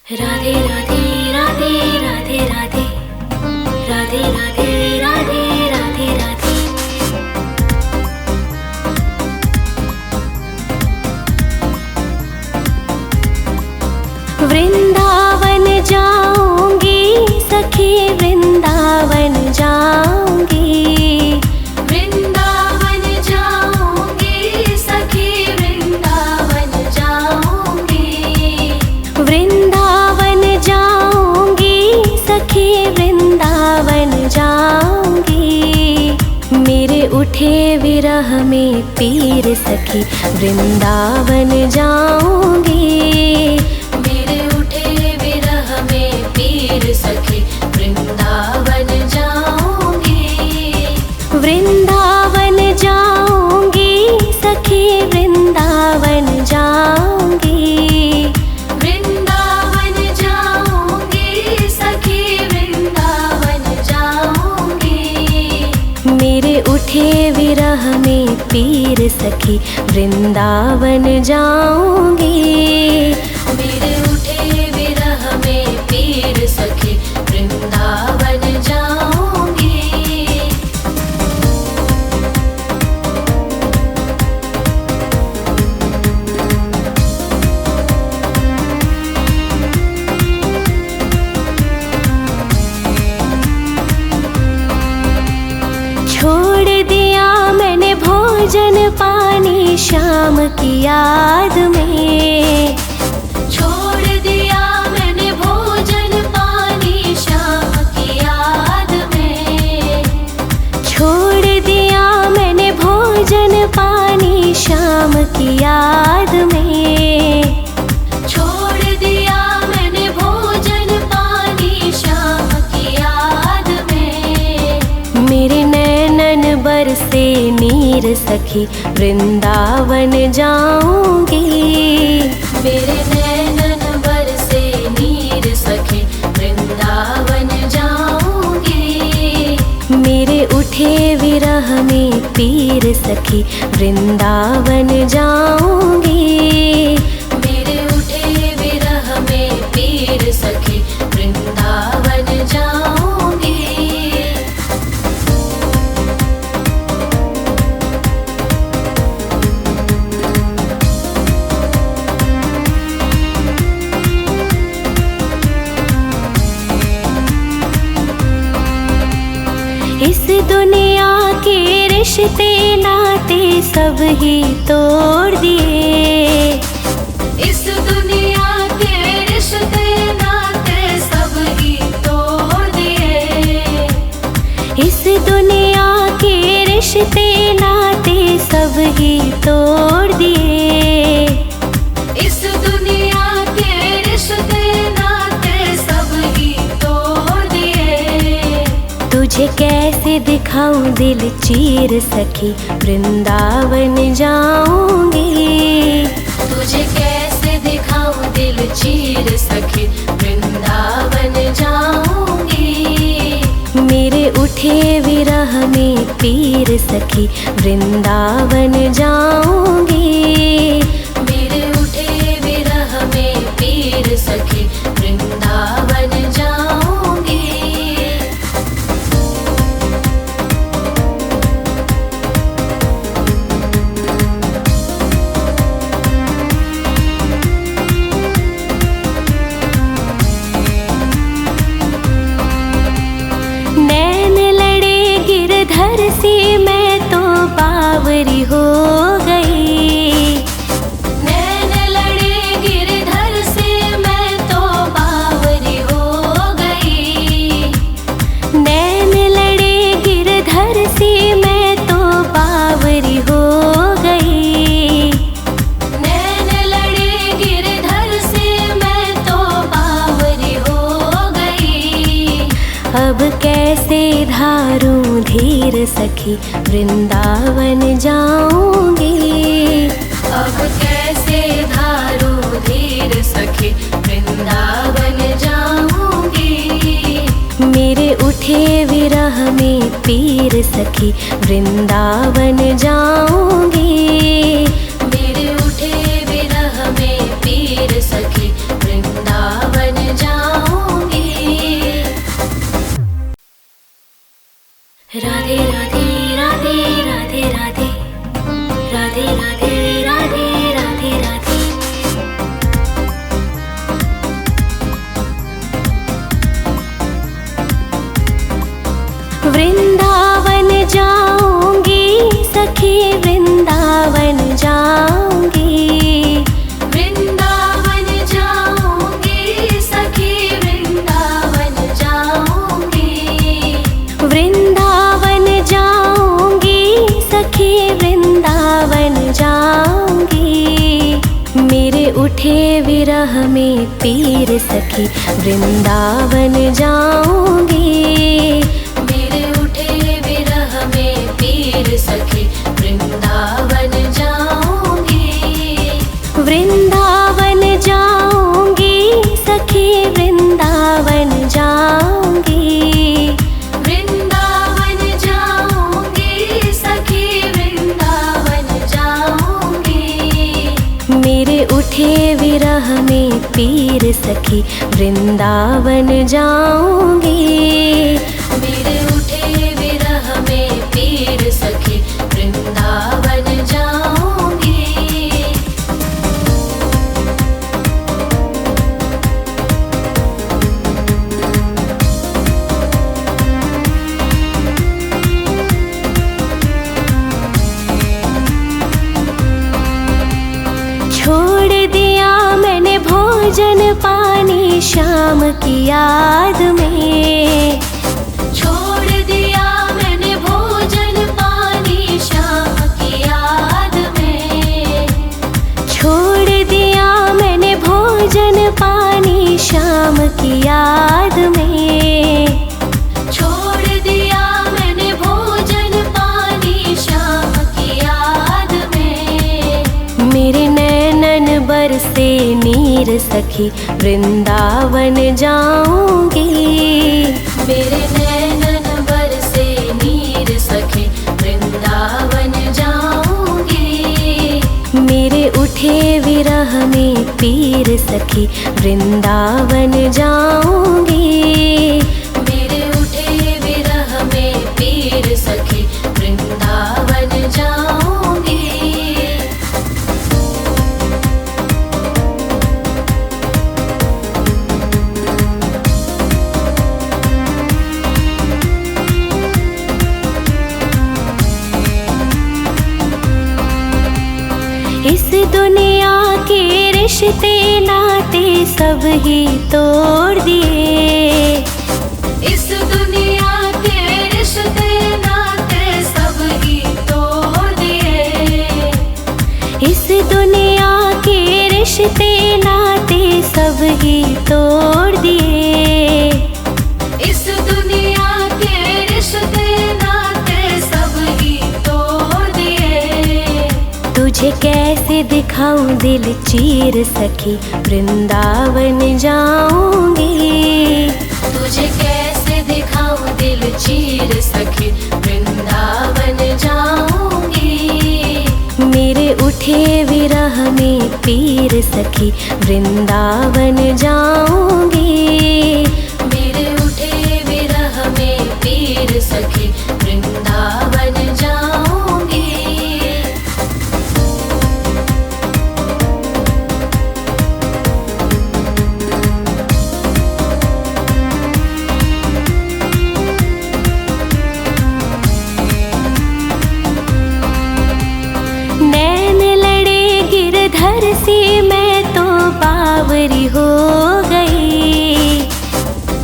राधे राधे राधे राधे राधे राधे राधे राधे राधे राधे। वृंदावन जाऊंगी सखी, वृंदावन जाऊंगी, वृंदावन जाऊंगी सखी, वृंदावन जाऊंगी, वृंदावन जाऊंगी सखी, वृंदावन जाऊंगी। मेरे उठे विरह में पीर सखी, वृंदावन जाऊंगी, सखी वृंदावन जाऊंगी, वृंदावन जाऊंगी सखी, वृंदावन जाऊंगी, वृंदावन जाऊंगी सखी, वृंदावन जाऊंगी। मेरे उठे विरह में पीर सखी, वृंदावन जाऊंगी, मेरे उठे विरह में पीर सखी, वृंदावन जाऊंगी। छोड़ दिया मैंने भोजन पानी शाम की याद में, छोड़ दिया मैंने भोजन पानी शाम की याद में, छोड़ दिया मैंने भोजन पानी शाम की याद में, छोड़ दिया मैंने भोजन पानी शाम की याद में। मेरे नैनन बरसे नीर सखी, वृंदावन जाऊंगी, मेरे नैनन बरसे नीर सखी, वृंदावन जाऊंगी। मेरे उठे विरह में पीर सखी, वृंदावन जाऊंगी, मेरे उठे विरह में पीर सखी, वृंदावन जाऊंगी। इस दुनिया के रिश्ते नाते सब ही तोड़ दिए, इस दुनिया के रिश्ते नाते सब ही तोड़ दिए, इस दुनिया के रिश्ते नाते सब ही तोड़ दिए, इस दुनिया के रिश्ते नाते सब ही तोड़ दिए। तुझे कैसे दिखाऊं दिल चीर सखी, वृंदावन जाऊंगी, तुझे कैसे दिखाऊं दिल चीर सखी, वृंदावन जाऊंगी। मेरे उठे विरह में पीर सखी, वृंदावन जाऊंगी, मेरे उठे विरह में पीर सखी, वृंदावन जाऊंगी। घर से मैं तो बावरी हो गई, नैन लड़े गिरधर से मैं तो बावरी हो गई, नैन लड़े गिरधर से मैं तो बावरी हो गई, नैन लड़े गिरधर से मैं तो बावरी हो गई। अब कैसे धारूं धीर सखी, वृंदावन जाऊंगी, अब कैसे धारूं धीर सखी, वृंदावन जाऊंगी। मेरे उठे विरह में पीर सखी, वृंदावन जाऊंगी, मेरे उठे विरह में पीर सखी, वृंदावन जाऊंगी सखी, वृंदावन जाऊंगी। वृंदावन जाऊंगी सखी, वृंदावन जाऊंगी। वृंदावन जाऊंगी सखी, वृंदावन जाऊंगी। मेरे उठे विरह में पीर सखी, वृंदावन जाऊंगी। मेरे उठे विरह में पीर सखी, वृंदावन जाऊंगी। वृंदावन जाऊंगी सखी, वृंदावन जाऊंगी। वृंदावन जाऊंगी सखी, वृंदावन जाऊंगी। मेरे उठे विरह में पीर सखी, वृंदावन जाऊंगी। मेरे उठे विरह में पीर सखी, वृंदावन जाऊंगी। छोड़ दिया मैंने भोजन पानी शाम की याद में। छोड़ दिया मैंने भोजन पानी शाम की याद में। छोड़ दिया मैंने भोजन पानी शाम की याद में। छोड़ दिया मैंने भोजन पानी शाम की याद में। मेरे नैनन बरसे नीर सखी, वृंदावन जाऊंगी। मेरे नैनन बरसे नीर सखी, वृंदावन जाऊंगी। मेरे उठे विरह में पीर सखी, वृंदावन जाऊंगी। मेरे उठे विरह में पीर सखी, वृंदावन जाऊंगी। इस दुनिया के रिश्ते नाते सब ही तोड़ दिए। इस दुनिया के रिश्ते नाते सब ही तोड़ दिए। इस दुनिया के रिश्ते नाते सब ही तोड़ दिए। इस दुनिया के रिश्ते नाते सब ही तोड़ दिए। तुझे कैसे दिखाऊं दिल चीर सखी, वृंदावन जाऊंगी। तुझे कैसे दिखाऊं दिल चीर सखी, वृंदावन जाऊंगी। मेरे उठे विरह में पीर सखी, वृंदावन जाऊंगी। मेरे उठे विरह में पीर सखी, वृंदावन जाऊंगी। नैन लड़े गिरधर से मैं तो बावरी हो गई।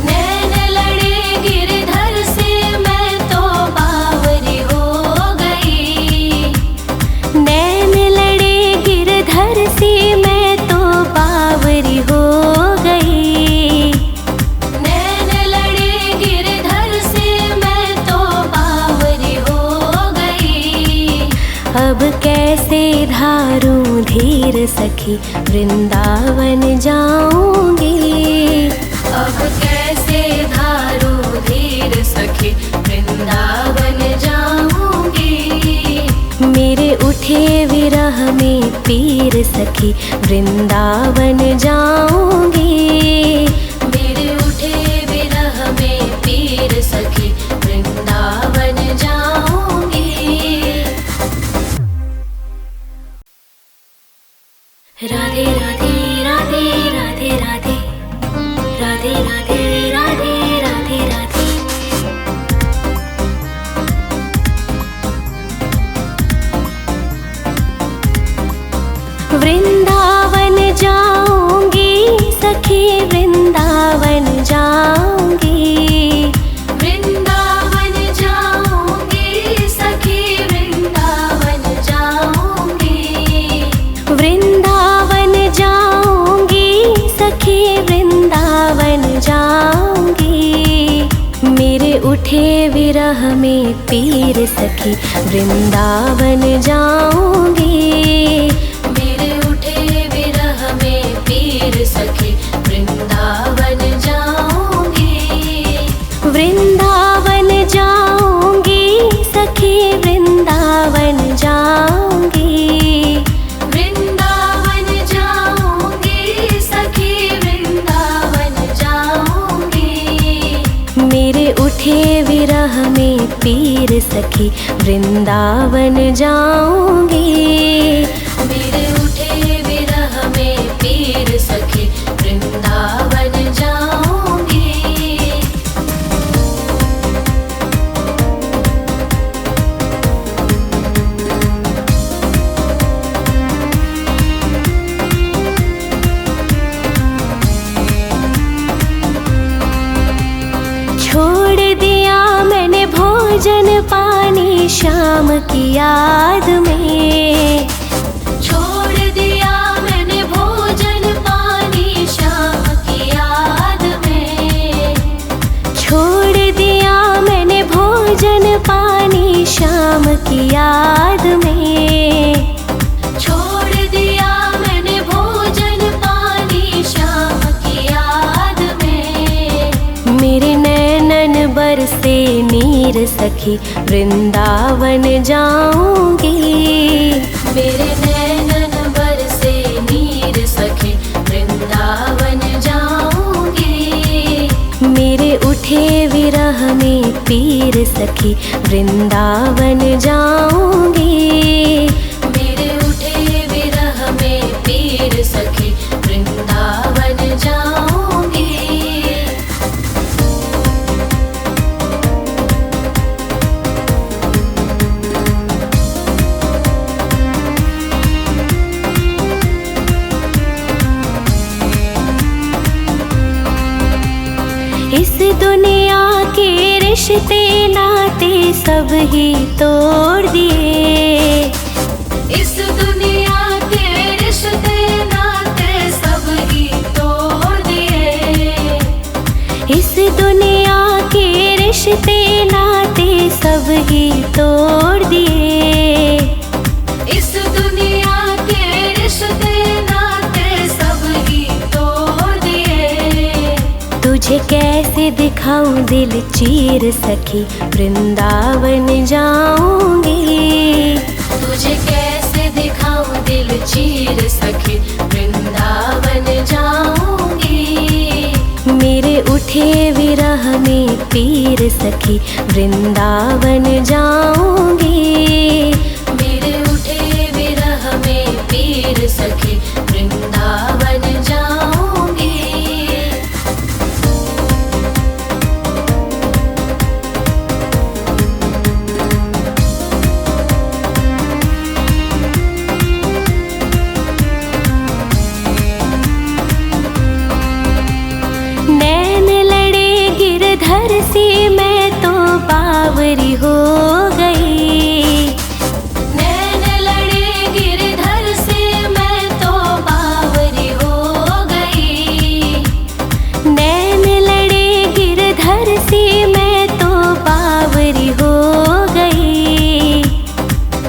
नैन लड़े गिरधर से मैं तो बावरी हो गई। नैन लड़े गिरधर से मैं तो बावरी हो गई। नैन लड़े गिरधर से मैं तो बावरी हो गई। अब कैसे धारूं धीर सखी, वृंदावन जाऊंगी। अब कैसे धारूं धीर सखी, वृंदावन जाऊंगी। मेरे उठे विरह में पीर सखी, वृंदावन जाऊंगी। मेरे उठे विरह में पीर सखी, वृंदावन जाऊंगी। राधे राधे राधे राधे राधे राधे राधे राधे राधे राधे। विरह में पीर सखी वृंदावन जाऊंगी। मेरे उठे विरह में पीर सखी वृंदावन जाऊंगी। वृंदावन जाऊंगी सखी वृंदावन जाऊंगी। वृंदावन जाऊंगी सखी वृंदावन जाऊंगी। मेरे उठे विरह में पीर सखी वृंदावन जाऊंगी। मेरे उठे विरह में पीर सखी वृंदावन जाऊंगी। छोड़ दिया मैंने भोजन पानी शाम की याद में। छोड़ दिया मैंने भोजन पानी शाम की याद में। छोड़ दिया मैंने भोजन पानी शाम की याद में। छोड़ दिया मैंने भोजन पानी शाम की याद में। मेरे नैनन बरसे नीर सखी वृंदावन जाऊंगी। मेरे नैनन बरसे नीर सखी वृंदावन जाऊंगी। मेरे उठे विरह में पीर सखी वृंदावन जाऊंगी। मेरे उठे विरह में पीर सखी वृंदावन जाऊंगी। इस दुनिया के रिश्ते नाते सब ही तोड़ दिए। इस दुनिया के रिश्ते नाते सब ही तोड़ दिए। इस दुनिया के रिश्ते नाते सब ही तोड़ दिए। इस दुनिया के रिश्ते नाते सब ही तोड़ दिए। तुझे कैसे दिखाऊं दिल चीर सखी वृंदावन जाऊंगी। तुझे कैसे दिखाऊं दिल चीर सखी वृंदावन जाऊंगी। मेरे उठे विरह में पीर सखी वृंदावन जाऊंगी। मेरे उठे विरह में पीर सखी वृंदावन जाऊंगी। नैन लड़े गिरधर से मैं तो बावरी हो गई। नैन लड़े गिरधर से मैं तो बावरी हो गई। नैन लड़े गिरधर से मैं तो बावरी हो गई।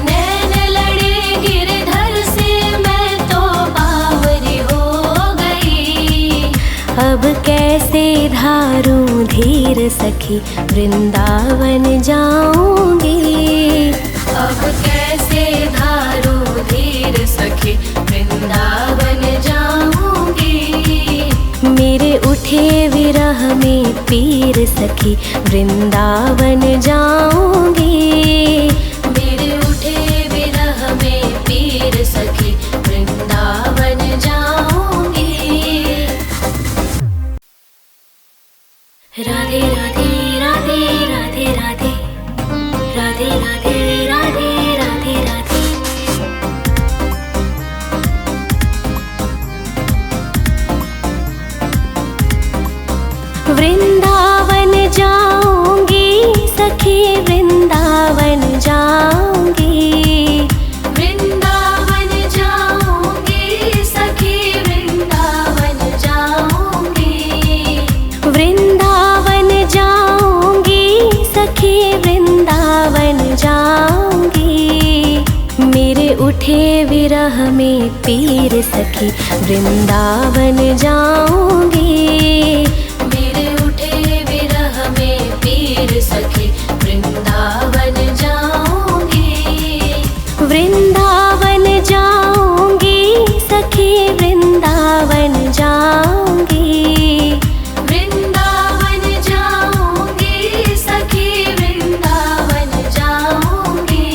नैन लड़े गिरधर से मैं तो बावरी हो गई। अब कैसे धारूं धीर सखी वृंदावन जाऊंगी। अब कैसे धारूं धीर सखी वृंदावन जाऊंगी। मेरे उठे विरह में पीर सखी वृंदावन जाऊंगी। मेरे उठे विरह में पीर सखी वृंदावन जाऊंगी। राधे राधे राधे राधे राधे राधे राधे राधे राधे राधे। वृंदावन जाऊंगी सखी वृंदावन जाऊंगी। वृंदावन जाऊंगी सखी वृंदावन जाऊंगी। वृंदावन जाऊंगी सखी उठे विरह में पीर सखी वृंदावन जाऊंगी। मेरे उठे विरह में पीर सखी वृंदावन जाऊंगी। वृंदावन जाऊंगी सखी वृंदावन जाऊंगी। वृंदावन जाऊंगी सखी वृंदावन जाऊंगी।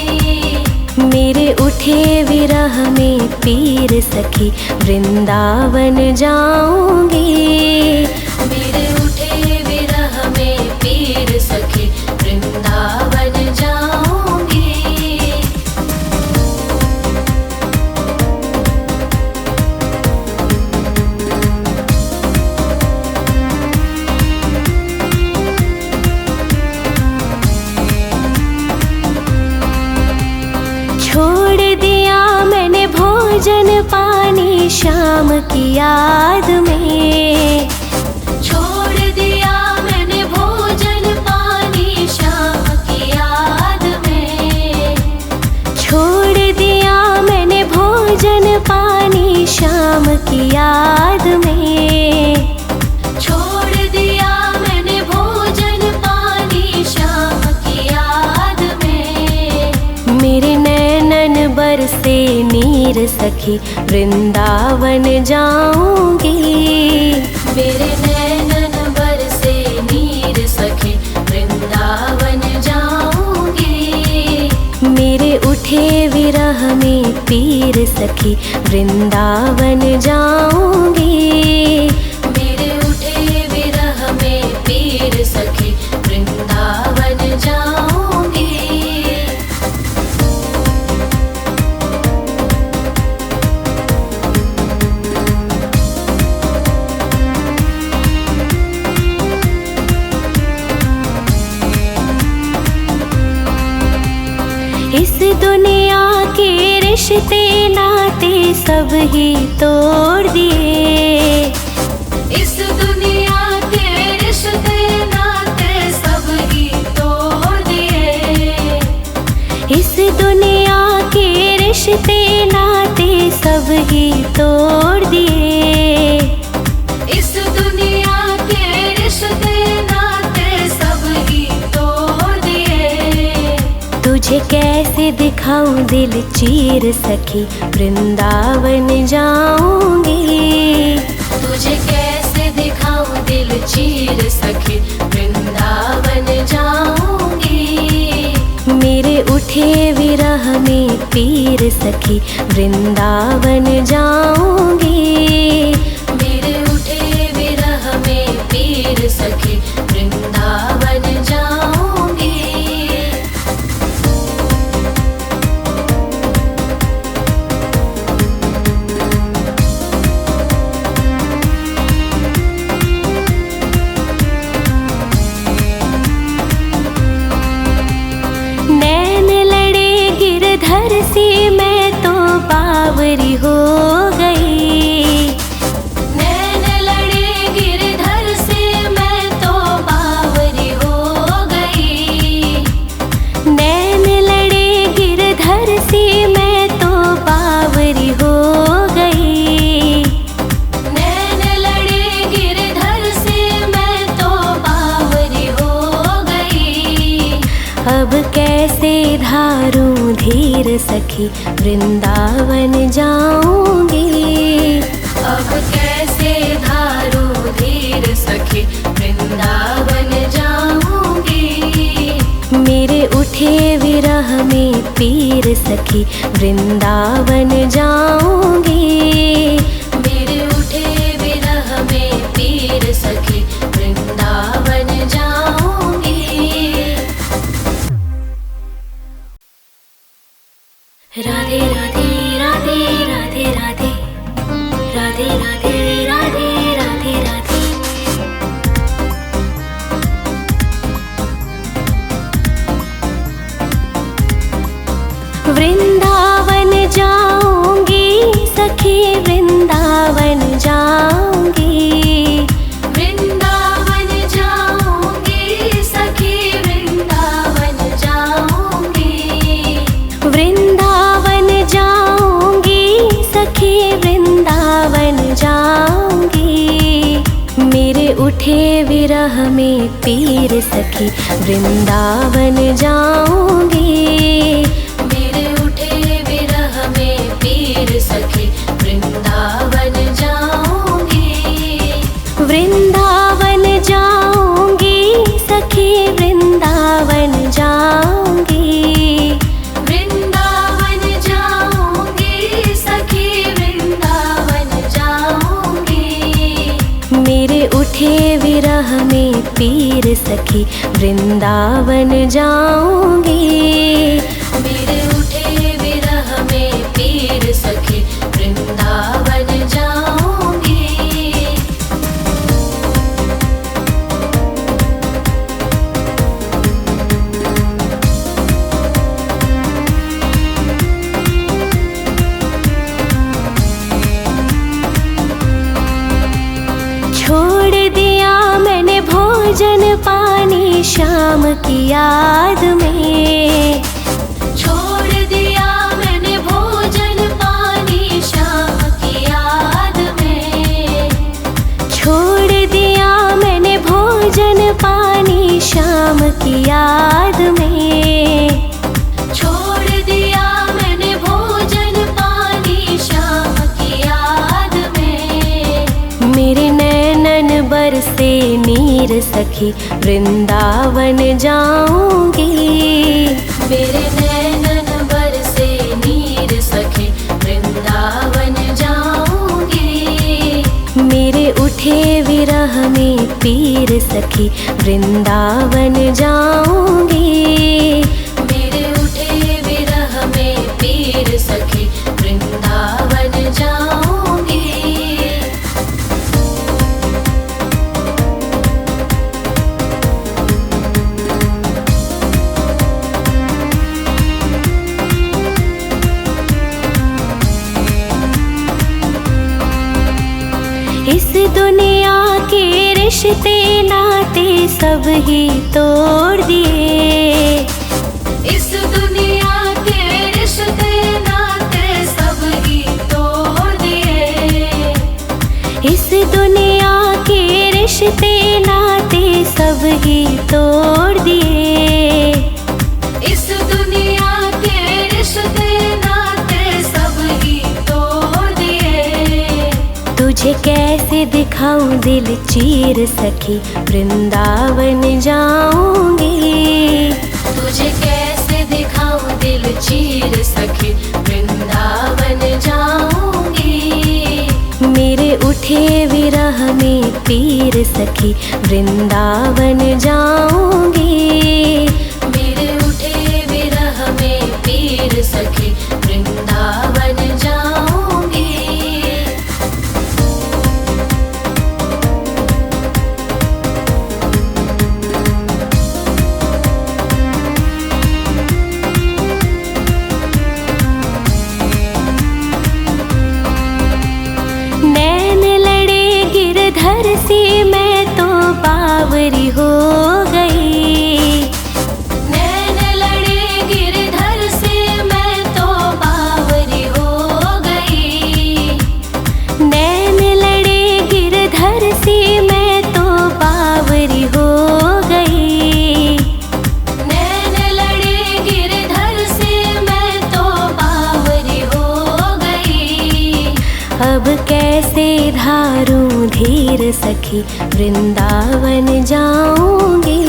मेरे उठे विरह में पीर सखी वृंदावन जाऊंगी। मेरे उठे विरह में पीर सखी वृंदावन जाऊंगी। छोड़ दिया मैंने भोजन पानी शाम की याद में। छोड़ दिया मैंने भोजन पानी शाम की याद में। छोड़ दिया मैंने भोजन पानी शाम की याद में। छोड़ दिया मैंने भोजन पानी शाम की याद में। मेरे नैनन बरसे नीर सखी वृंदावन जाऊंगी। मेरे नैनन बरसे नीर सखी वृंदावन जाऊंगी। मेरे उठे विरह में पीर सखी वृंदावन जाऊंगी। मेरे उठे विरह में पीर सखी वृंदावन जाऊंगी। इस दुनिया के रिश्ते नाते सब ही तोड़ दिए। इस दुनिया के रिश्ते नाते सब ही तोड़ दिए। इस दुनिया के रिश्ते नाते सब ही तोड़ दिए। इस दुनिया के रिश्ते नाते सब ही तोड़ दिए। तुझे कैसे दिखाऊं दिल चीर सखी वृंदावन जाऊंगी। तुझे कैसे दिखाऊं दिल चीर सखी वृंदावन जाऊंगी। मेरे उठे विरह में पीर सखी वृंदावन जाऊंगी। मेरे उठे विरह में पीर सखी वृंदावन जाऊंगी। गिरधर से मैं तो बावरी हो गई। नैन लड़े गिरधर से मैं तो बावरी हो गई। नैन लड़े गिरधर से मैं तो बावरी हो गई। नैन लड़े गिरधर से मैं तो बावरी हो गई। अब कैसे धारूं धीर सखी वृंदावन जाऊंगी। अब कैसे धारूं धीर सखी वृंदावन जाऊंगी। मेरे उठे विरह में पीर सखी वृंदावन जाऊंगी। मेरे उठे विरह में पीर सखी वृंदावन जाऊंगी। राधे राधे राधे राधे राधे राधे राधे राधे राधे राधे। वृंदावन जाऊंगी सखी वृंदावन उठे विरह में पीर सखी वृंदावन जाऊंगी। मेरे उठे विरह में पीर सखी वृंदावन जाऊंगी। वृंदावन जाऊंगी सखी वृंदावन जाऊंगी। वृंदावन जाऊंगी सखी वृंदावन जाऊंगी। मेरे उठे विरह में पीर सखी वृंदावन जाऊंगी। मेरे उठे विरह में पीर सखी वृंदावन जाऊंगी। छोड़ दिया मैंने भोजन पानी शाम की याद में। छोड़ दिया मैंने भोजन पानी शाम की याद में। छोड़ दिया मैंने भोजन पानी शाम की याद में। छोड़ दिया मैंने भोजन पानी शाम की याद में। मेरे नैनन बरसे नीर सखी वृंदावन जाऊंगी। मेरे नैनन बरसे नीर सखी वृंदावन जाऊंगी। मेरे उठे विरह में पीर सखी वृंदावन जाऊंगी। मेरे उठे विरह में पीर सखी वृंदावन जाऊंगी। इस दुनिया के रिश्ते नाते सब ही तोड़ दिए। इस दुनिया के रिश्ते नाते सब ही तोड़ दिए। इस दुनिया के रिश्ते नाते सब ही तोड़ दिए। इस दुनिया के रिश्ते नाते सब ही तोड़ दिए। तुझे कैसे दिखाऊं दिल चीर सखी वृंदावन जाऊंगी। तुझे कैसे दिखाऊं दिल चीर सखी वृंदावन जाऊंगी। मेरे उठे विरह में पीर सखी वृंदावन जाऊंगी। मेरे उठे विरह में पीर सखी वृंदावन जाऊंगी। गिरधर से मैं तो बावरी हो गई। नैन लड़े गिरधर से मैं तो बावरी हो गई। नैन लड़े गिरधर से मैं तो बावरी हो गई। नैन लड़े गिरधर से मैं तो बावरी हो गई। अब कैसे धारूं धीर सखी वृंदावन जाऊंगी।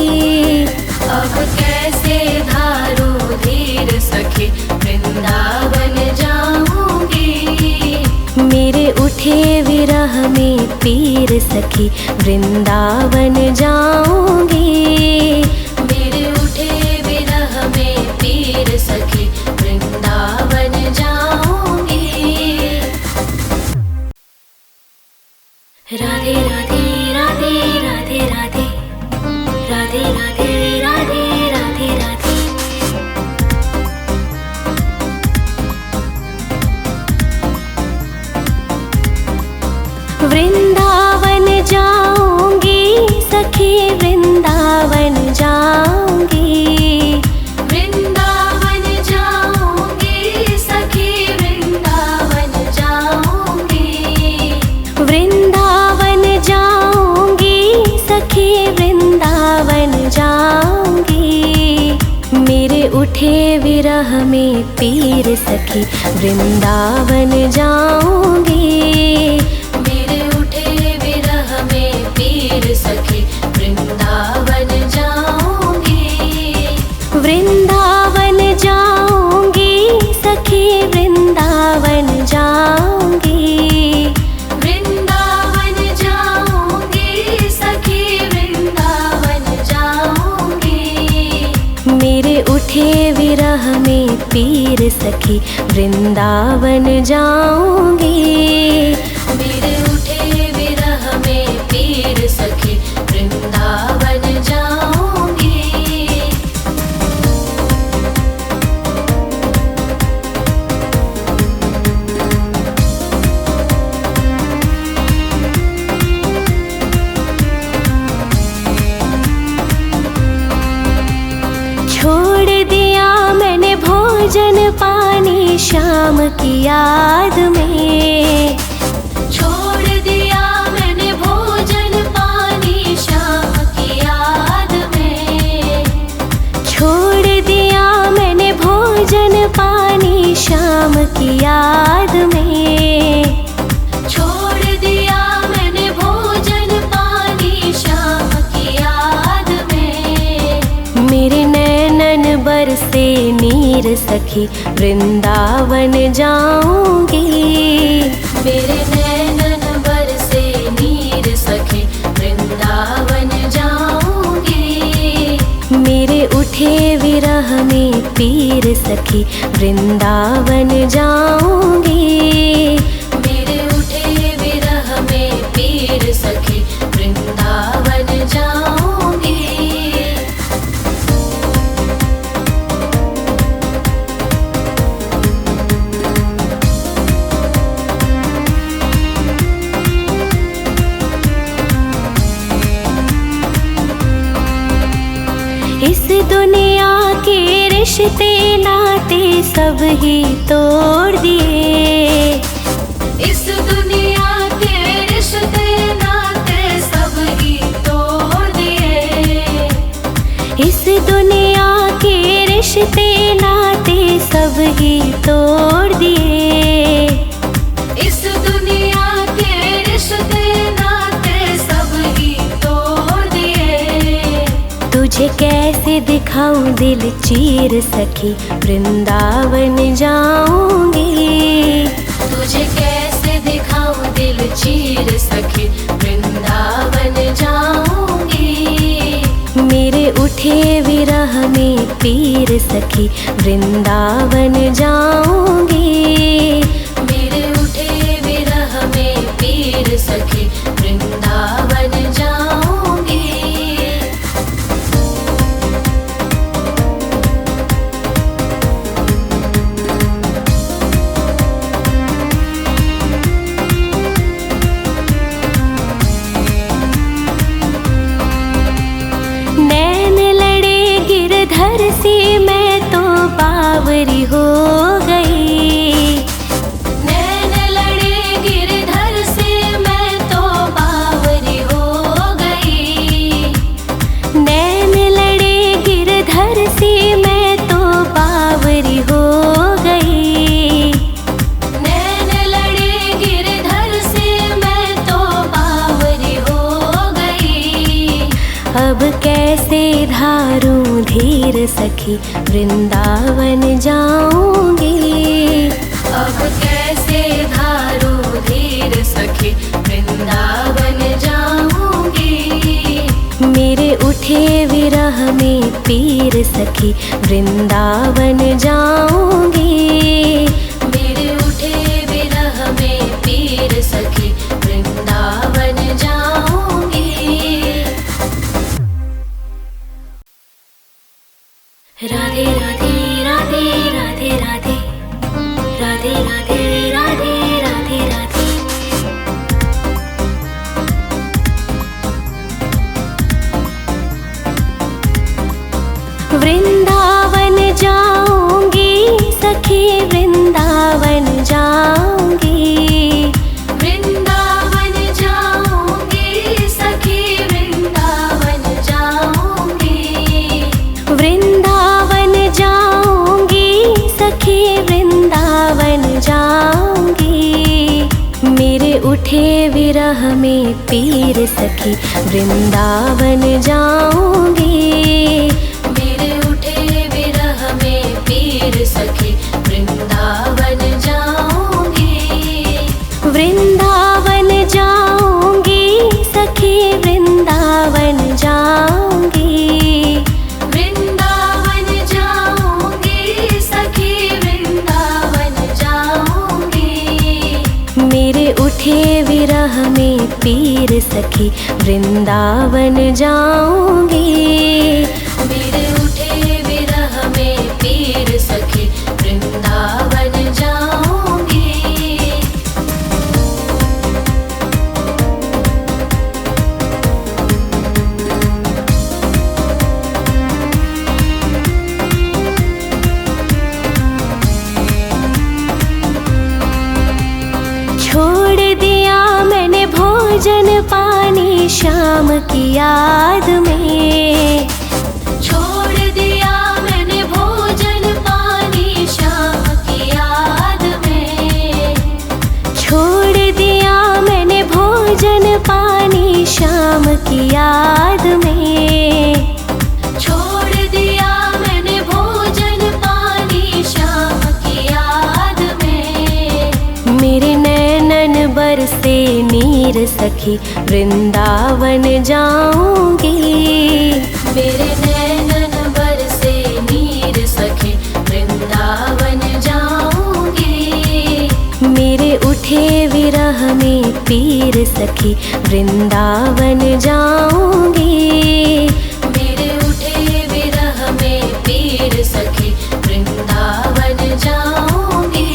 अब कैसे धारूं धीर सखी वृंदावन जाऊंगी। मेरे उठे विरह में पीर सखी वृंदावन जाऊंगी। मेरे उठे विरह में पीर सखी वृंदावन जाऊंगी। राधे राधे राधे राधे राधे राधे राधे राधे राधे राधे। वृंदावन जाऊंगी सखी वृंदावन जाऊंगी। वृंदावन जाऊंगी सखी वृंदावन जाऊंगी। वृंदावन जाऊंगी विरह में पीर सखी वृंदावन जाऊंगी। मेरे उठे विरह में पीर सखी वृंदावन जाऊंगी। वृंदावन जाऊंगी सखी वृंदावन जाऊंगी। वृंदावन जाऊंगी सखी वृंदावन जाऊंगी। मेरे उठे विरह में पीर सखी वृंदावन जाऊंगी। मेरे उठे विरह में पीर सखी वृंदावन जाऊंगी। छोड़ दिया मैंने भोजन पानी शाम की याद में। छोड़ दिया मैंने भोजन पानी शाम की याद में। छोड़ दिया मैंने भोजन पानी शाम की याद में। छोड़ दिया मैंने भोजन पानी शाम की याद में। मेरे नैनन बरसे नीर सखी वृंदावन जाऊंगी। मेरे नैनन बरसे नीर सखी वृंदावन जाऊंगी। मेरे उठे विरह में पीर सखी वृंदावन जाऊंगी। मेरे उठे विरह में पीर सखी वृंदावन जाऊंगी। इस दुनिया के रिश्ते नाते सब ही तोड़ दिए। इस दुनिया के रिश्ते नाते सब ही तोड़ दिए। इस दुनिया के रिश्ते नाते सब ही तोड़ दिए। इस दुनिया के रिश्ते नाते सब ही तोड़ दिए। तुझे कैसे दिखाऊं दिल चीर सखी वृंदावन जाऊंगी। तुझे कैसे दिखाऊं दिल चीर सखी वृंदावन जाऊंगी। मेरे उठे विरह में पीर सखी वृंदावन जाऊंगी। मेरे उठे विरह में पीर सखी वृंदावन जाऊंगी। गिरधर से मैं तो बावरी हो गई। नैन लड़े गिरधर से मैं तो बावरी हो गई। नैन लड़े गिरधर से मैं तो बावरी हो गई। नैन लड़े गिरधर से मैं तो बावरी हो गई। अब कैसे धारूं धीर सखी वृंदावन जाऊंगी। अब कैसे धारूं धीर सखी वृंदावन जाऊंगी। मेरे उठे विरह में पीर सखी वृंदावन जाऊंगी। मेरे उठे विरह में पीर सखी वृंदावन जाऊंगी। राधे राधे राधे राधे राधे राधे राधे राधे राधे राधे। वृंदावन जाऊंगी सखी वृंदावन जाऊंगी। वृंदावन जाऊंगी सखी वृंदावन जाऊंगी। वृंदावन जाऊंगी विरह में पीर सखी वृंदावन जाऊंगी। मेरे उठे विरह में पीर सखी वृंदावन जाऊंगी। वृंदावन जाऊंगी सखी वृंदावन जाऊंगी। वृंदावन जाऊंगी सखी वृंदावन जाऊंगी। मेरे उठे विरह में पीर सखी वृंदावन जाऊंगी। मेरे उठे विरह में पीर सखी वृंदावन जाऊंगी। छोड़ दिया मैंने भोजन पानी शाम की याद में। छोड़ दिया मैंने भोजन पानी शाम की याद में। छोड़ दिया मैंने भोजन पानी शाम की याद में। छोड़ दिया मैंने भोजन पानी शाम की याद में। मेरे नैनन बरसे नीर सखी वृंदावन जाऊंगी। मेरे नैनन बरसे नीर सखी वृंदावन जाऊंगी। मेरे उठे विरह में पीर सखी वृंदावन जाऊंगी। मेरे उठे विरह में पीर सखी वृंदावन जाऊंगी।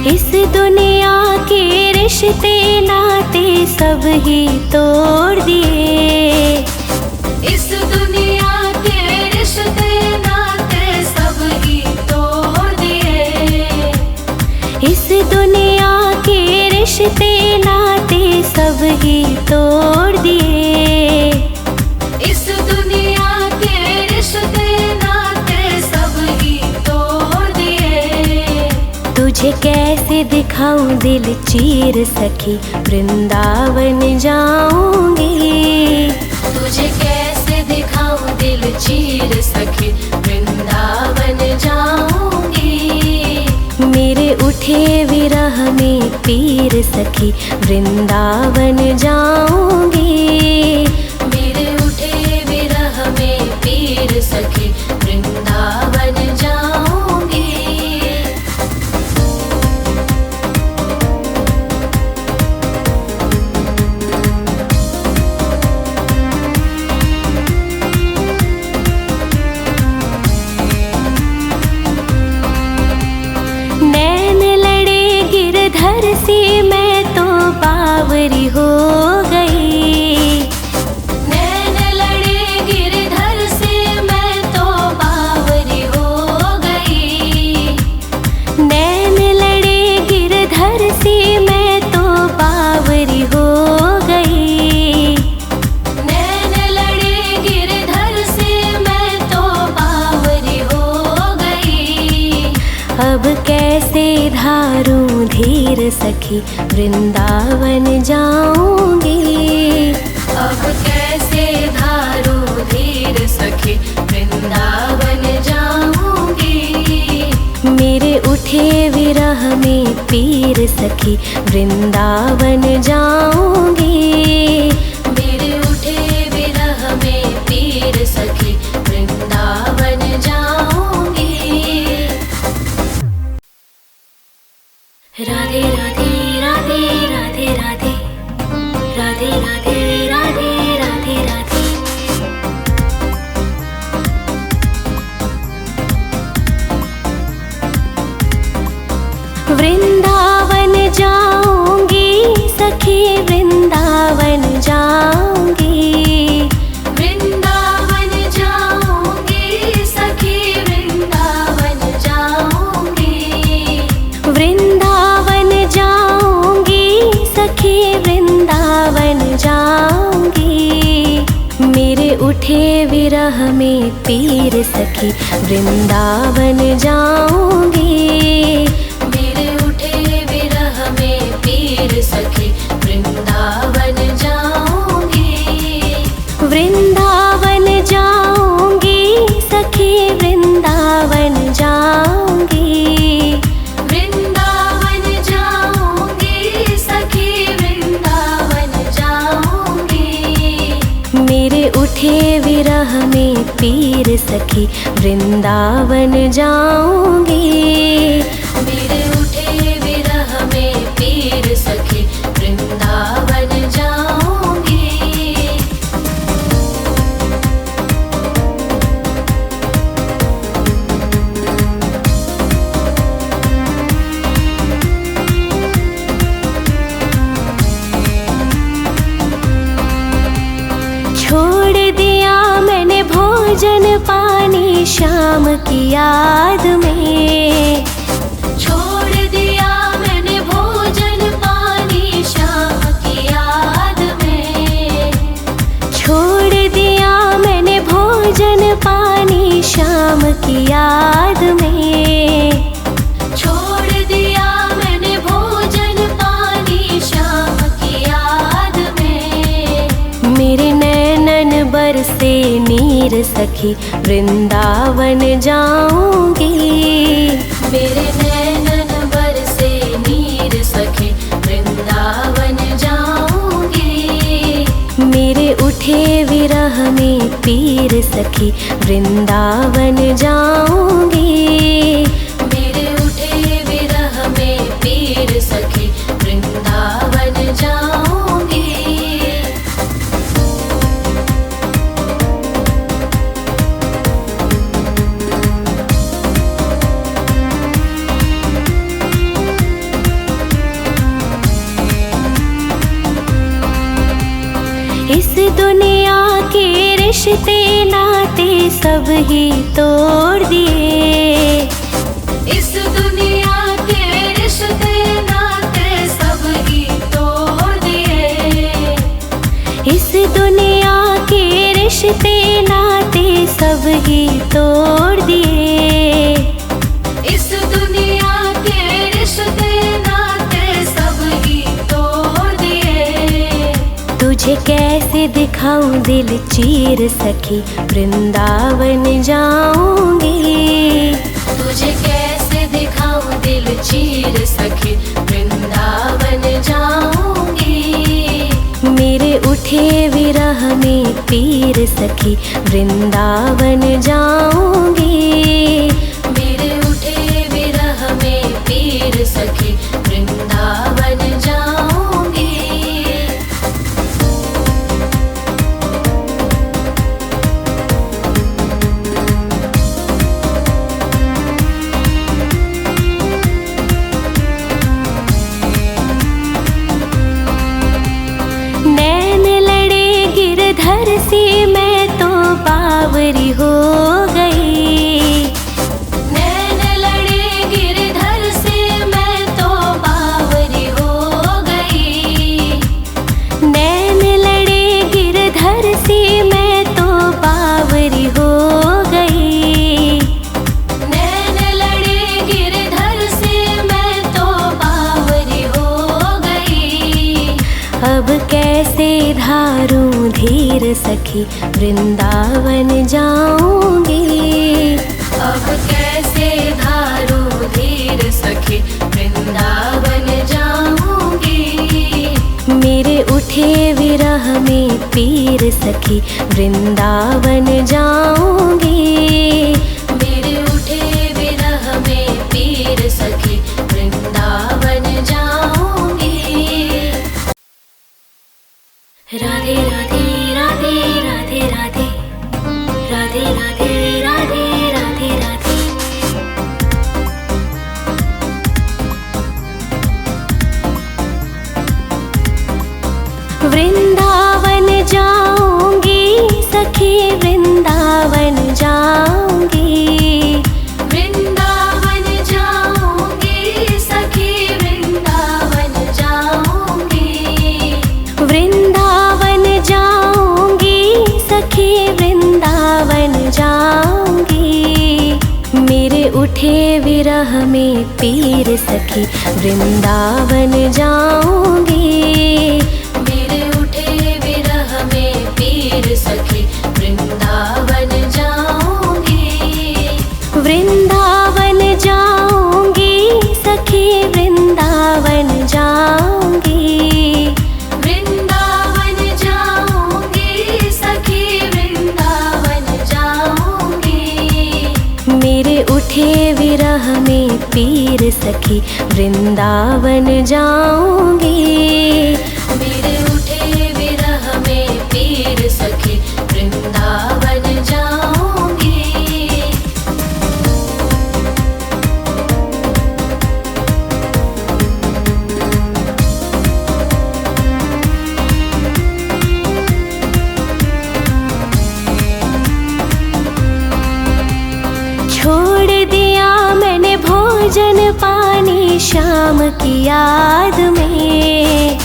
इस दुनिया के रिश्ते नाते सब ही तोड़ दिए। इस दुनिया के रिश्ते नाते सब ही तोड़ दिए। इस दुनिया के रिश्ते नाते सब ही तोड़ दिए। इस दुनिया के रिश्ते नाते सब ही तोड़ दिए। तुझे कैसे दिखाऊं दिल चीर सखी वृंदावन जाऊंगी। तुझे कैसे दिखाऊं दिल चीर सखी वृंदावन जाऊंगी। मेरे उठे विरह में पीर सखी वृंदावन जाऊंगी। मेरे उठे विरह में पीर सखी वृंदावन जाऊंगी। नैन लड़े गिरधर से मैं तो बावरी हो गई। नैन लड़े गिरधर से मैं तो बावरी हो गई। नैन लड़े गिरधर से मैं तो बावरी हो गई। नैन लड़े गिरधर से मैं तो बावरी हो गई। अब कैसे धारूं धीर सखी वृंदावन जाऊंगी। अब कैसे धारूं धीर सखी वृंदावन जाऊंगी। मेरे उठे विरह में पीर सखी वृंदावन जाऊंगी। मेरे उठे विरह में पीर सखी वृंदावन जाऊंगी। राधे राधे राधे राधे राधे राधे राधे राधे राधे राधे। वृंदावन जाऊंगी सखी वृंदावन विरह में पीर सखी वृंदावन जाऊंगी। मेरे उठे विरह में पीर सखी वृंदावन जाऊंगी। वृंदावन जाऊंगी सखी वृंदावन जाऊंगी। वृंदावन जाऊंगी सखी वृंदावन जाऊंगी। मेरे उठे विरह में पीर सखी वृंदावन जाऊंगी। मेरे उठे विरह में पीर सखी वृंदावन जाऊंगी। छोड़ दिया मैंने भोजन पानी शाम की याद में। छोड़ दिया मैंने भोजन पानी शाम की याद में। छोड़ दिया मैंने भोजन पानी शाम की याद में। छोड़ दिया मैंने भोजन पानी शाम की याद में। मेरे नैनन बरसे नीर सखी वृंदावन जाऊंगी। मेरे नैनन बरसे नीर सखी वृंदावन जाऊंगी। मेरे उठे विरह में पीर सखी वृंदावन जाऊंगी। मेरे उठे विरह में पीर सखी वृंदावन जाऊंगी। इस दुनिया के रिश्ते नाते सब ही तोड़ दिए। इस दुनिया के रिश्ते नाते सब ही तोड़ दिए। इस दुनिया के रिश्ते नाते सब ही तोड़ दिए। इस दुनिया के रिश्ते नाते सब ही तोड़ दिए। तुझे कैसे दिखाऊं दिल चीर सखी वृंदावन जाऊंगी। तुझे कैसे दिखाऊं दिल चीर सखी वृंदावन जाऊंगी। मेरे उठे विरह में पीर सखी वृंदावन जाऊंगी। मेरे उठे विरह में पीर सखी वृंदावन जाऊंगी। घर से मैं तो बावरी हो गई। नैन लड़े गिरधर से मैं तो बावरी हो गई। नैन लड़े गिरधर से मैं तो बावरी हो गई। नैन लड़े गिरधर से मैं तो बावरी हो गई। अब कैसे धारूं धीर सखी वृंदावन जाऊंगी। अब कैसे धारूं धीर सखी वृंदावन जाऊंगी। मेरे उठे विरह में पीर सखी वृंदावन जाऊंगी। मेरे उठे विरह में पीर सखी वृंदावन जाऊंगी। राधे राधे राधे राधे राधे राधे राधे राधे राधे राधे। वृंदावन जाऊंगी सखी वृंदावन जाऊंगी। वृंदावन जाऊंगी सखी वृंदावन जाऊंगी। वृंदावन जाऊंगी सखी वृंदावन उठे विरह में पीर सखी वृंदावन जाऊंगी। मेरे उठे विरह में पीर सखी वृंदावन जाऊंगी। वृंदावन जाऊंगी सखी वृंदावन जाऊंगी। वृंदावन जाऊंगी सखी वृंदावन जाऊंगी। मेरे उठे विरह में पीर सखी वृंदावन जाऊंगी। मेरे उठे विरह में पीर सखी वृंदावन जाऊंगी। छोड़ दिया मैंने भोजन पानी शाम की याद में।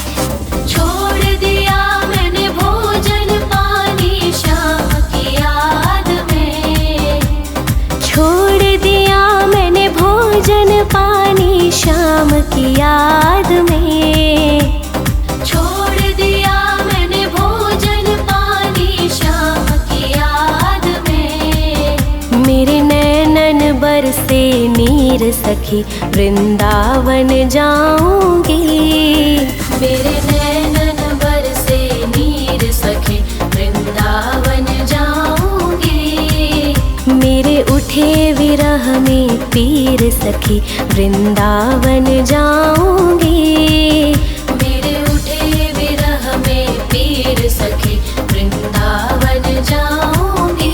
छोड़ दिया मैंने भोजन पानी शाम की याद में। छोड़ दिया मैंने भोजन पानी शाम की याद में। छोड़ दिया मैंने भोजन पानी शाम की याद में। मेरे नैनन बरसे नीर सखी वृंदावन जाऊंगी। मेरे नैनन बरसे नीर सखी वृंदावन जाऊंगी। मेरे उठे विरह में पीर सखी वृंदावन जाऊंगी। मेरे उठे विरह में पीर सखी वृंदावन जाऊंगी।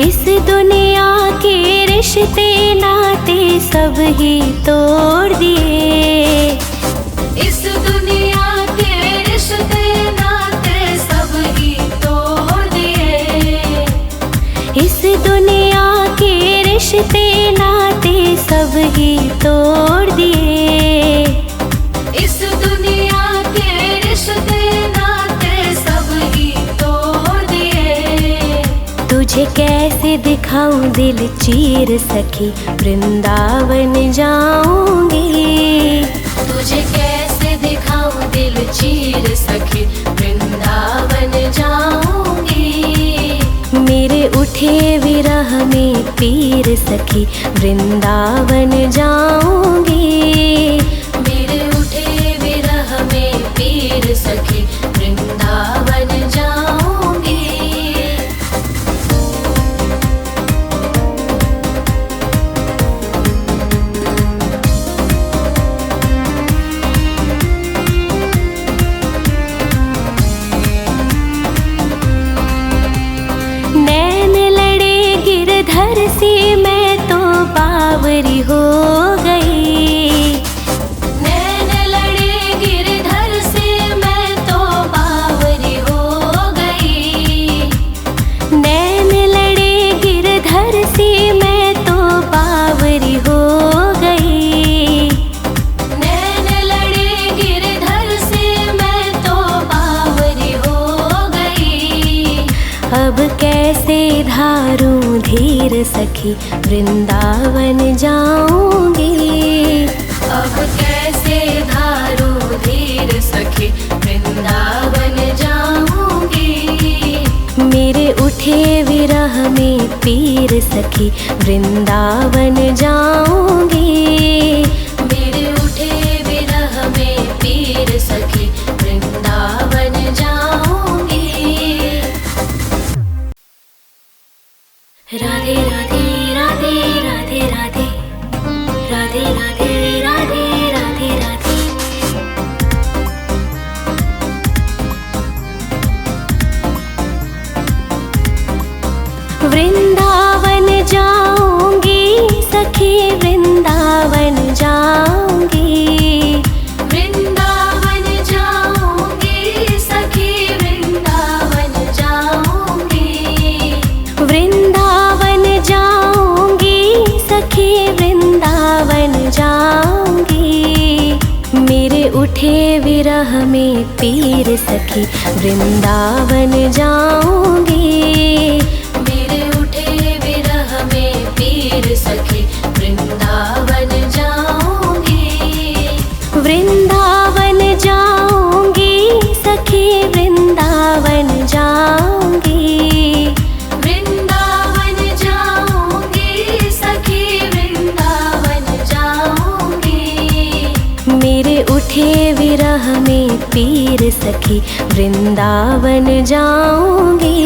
इस दुनिया के रिश्ते नाते सब ही तोड़ दिए। इस दुनिया के रिश्ते नाते सब ही तोड़ दिए। इस दुनिया के रिश्ते नाते सब ही तोड़ दिए। इस दुनिया के रिश्ते नाते सब ही तोड़ दिए। तुझे कैसे दिखाऊं दिल चीर सखी वृंदावन जाऊंगी। तुझे कैसे दिखाऊं दिल चीर सखी वृंदावन जाऊंगी। मेरे उठे विरह में पीर सखी वृंदावन जाऊंगी। मेरे उठे विरह में पीर सखी वृंदावन जाऊंगी। नैन लड़े गिरधर से मैं तो बावरी हो गई। नैन लड़े गिरधर से मैं तो बावरी हो गई। नैन लड़े गिरधर से मैं तो बावरी हो गई। नैन लड़े गिरधर से मैं तो बावरी हो गई। अब कैसे धारूं धीर सखी वृंदावन जाऊंगी। अब कैसे धारूं धीर सखी वृंदावन जाऊंगी। मेरे उठे विरह में पीर सखी वृंदावन जाऊंगी। मेरे उठे विरह में पीर सखी वृंदावन जाऊंगी। राधे राधे राधे राधे राधे राधे राधे राधे राधे राधे। वृंदावन जाऊंगी सखी वृंदावन जाऊंगी। वृंदावन जाऊंगी सखी वृंदावन जाऊंगी। वृंदावन जाऊंगी विरह में पीर सखी वृंदावन जाऊंगी। मेरे उठे विरह में पीर सखी वृंदावन जाऊंगी। वृंदावन जाऊंगी सखी वृंदावन जाऊंगी। वृंदावन जाऊंगी सखी वृंदावन जाऊंगी। मेरे उठे विरह में पीर सखी वृंदावन जाऊंगी।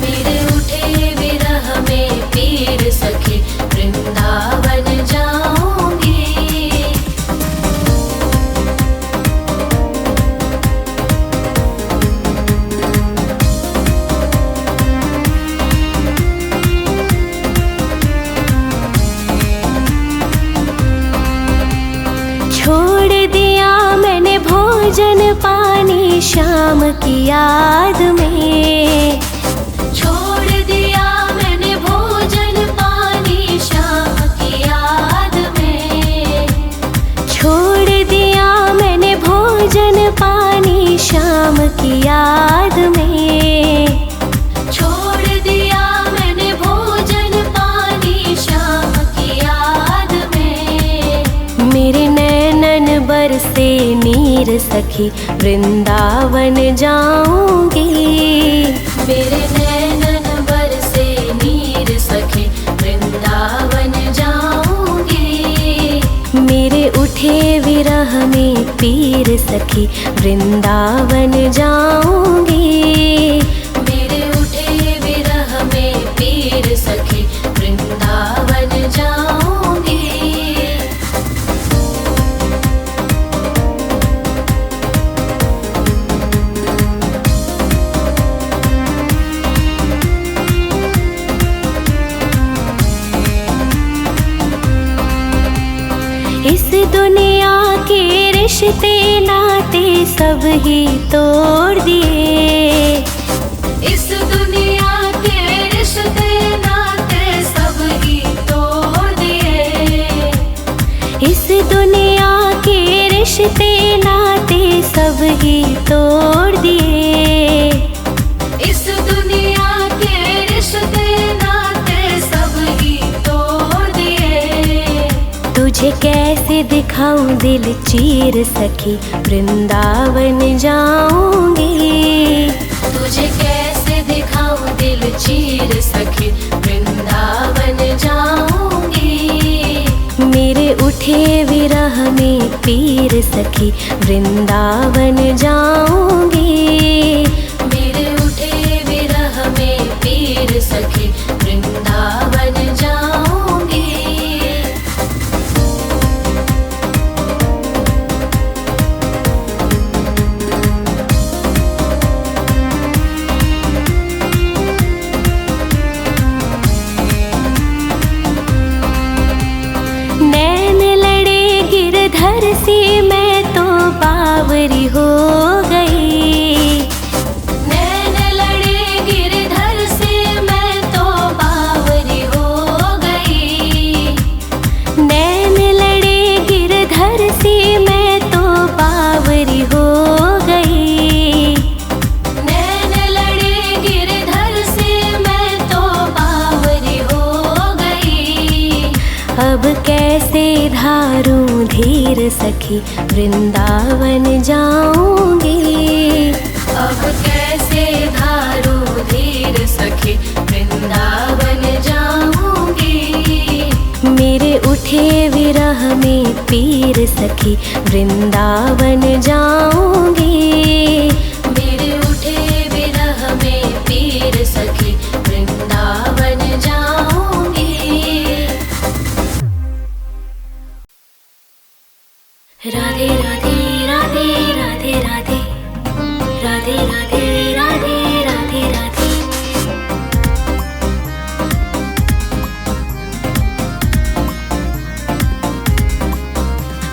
मेरे उठे विरह में पीर सखी वृंदावन जाऊंगी। छोड़ दिया मैंने भोजन पानी शाम की याद में। छोड़ दिया मैंने भोजन पानी शाम की याद में। छोड़ दिया मैंने भोजन पानी शाम की याद में। छोड़ दिया मैंने भोजन पानी शाम की याद में। मेरे नैनन बरसे नीर सखी वृंदावन जाऊंगी। मेरे नैनन बरसे नीर सखी वृंदावन जाऊंगी। मेरे उठे विरह में पीर सखी वृंदावन जाऊंगी। मेरे उठे विरह में पीर सखी वृंदावन जाऊंगी। इस दुनिया के रिश्ते नाते सब ही तोड़ दिए। इस दुनिया के रिश्ते नाते सब ही तोड़ दिए। इस दुनिया के रिश्ते नाते सब ही तोड़ दिए। इस दुनिया के रिश्ते नाते सब ही तोड़ दिए। तुझे कैसे दिखाऊं दिल चीर सखी वृंदावन जाऊंगी। तुझे कैसे दिखाऊं दिल चीर सखी वृंदावन जाऊंगी। मेरे उठे विरह में पीर सखी वृंदावन जाऊंगी। मेरे उठे विरह में पीर सखी वृंदावन जाऊंगी। नैन लड़े गिरधर से मैं तो बावरी हो गई। नैन लड़े गिरधर से मैं तो बावरी हो गई। नैन लड़े गिरधर से मैं तो बावरी हो गई। नैन लड़े गिरधर से मैं तो बावरी हो गई। अब कैसे धारूं धीर सखी वृंदावन जाऊंगी। अब कैसे धारूं धीर सखी वृंदावन जाऊंगी। मेरे उठे विरह में पीर सखी वृंदावन जाऊंगी। मेरे उठे विरह में पीर सखी वृंदावन जाऊंगी। राधे राधे राधे राधे राधे राधे राधे राधे राधे राधे।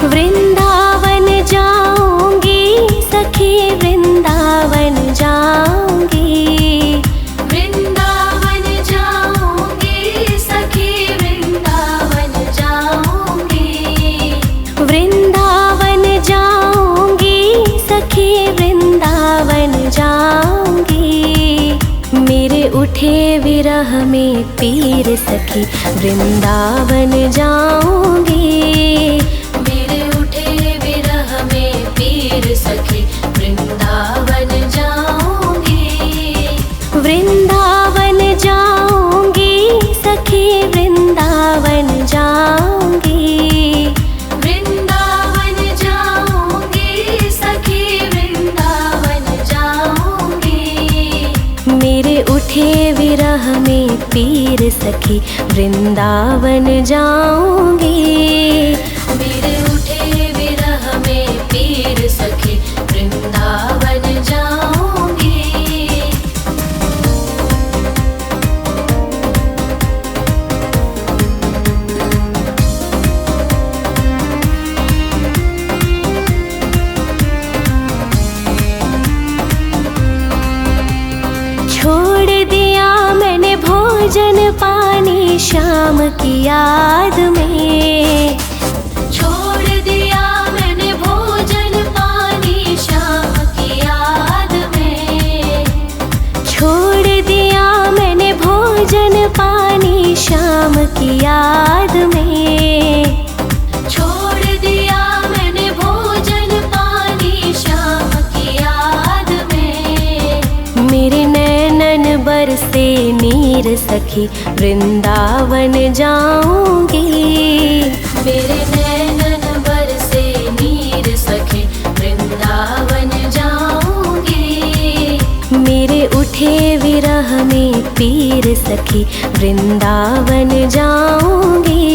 वृंदावन जाऊंगी सखी वृंदावन उठे विरह में पीर सखी वृंदावन जाऊंगी। मेरे उठे विरह में पीर सखी वृंदावन जाऊंगी। वृंदावन जाऊंगी सखी वृंदावन जाऊंगी। वृंदावन जाऊंगी सखी वृंदावन जाऊंगी। मेरे उठे विरह में पीर सखी वृंदावन जाऊंगी। मेरे उठे विरह में पीर सखी वृंदावन जाऊंगी। छोड़ दिया मैंने भोजन पानी शाम की याद में। छोड़ दिया मैंने भोजन पानी शाम की याद में। छोड़ दिया मैंने भोजन पानी शाम की याद में। छोड़ दिया मैंने भोजन पानी शाम की याद में। मेरे नैनन बरसे नीर सखी वृंदावन जाऊंगी। मेरे नैनन बरसे नीर सखी वृंदावन जाऊंगी। मेरे उठे विरह में पीर सखी वृंदावन जाऊंगी।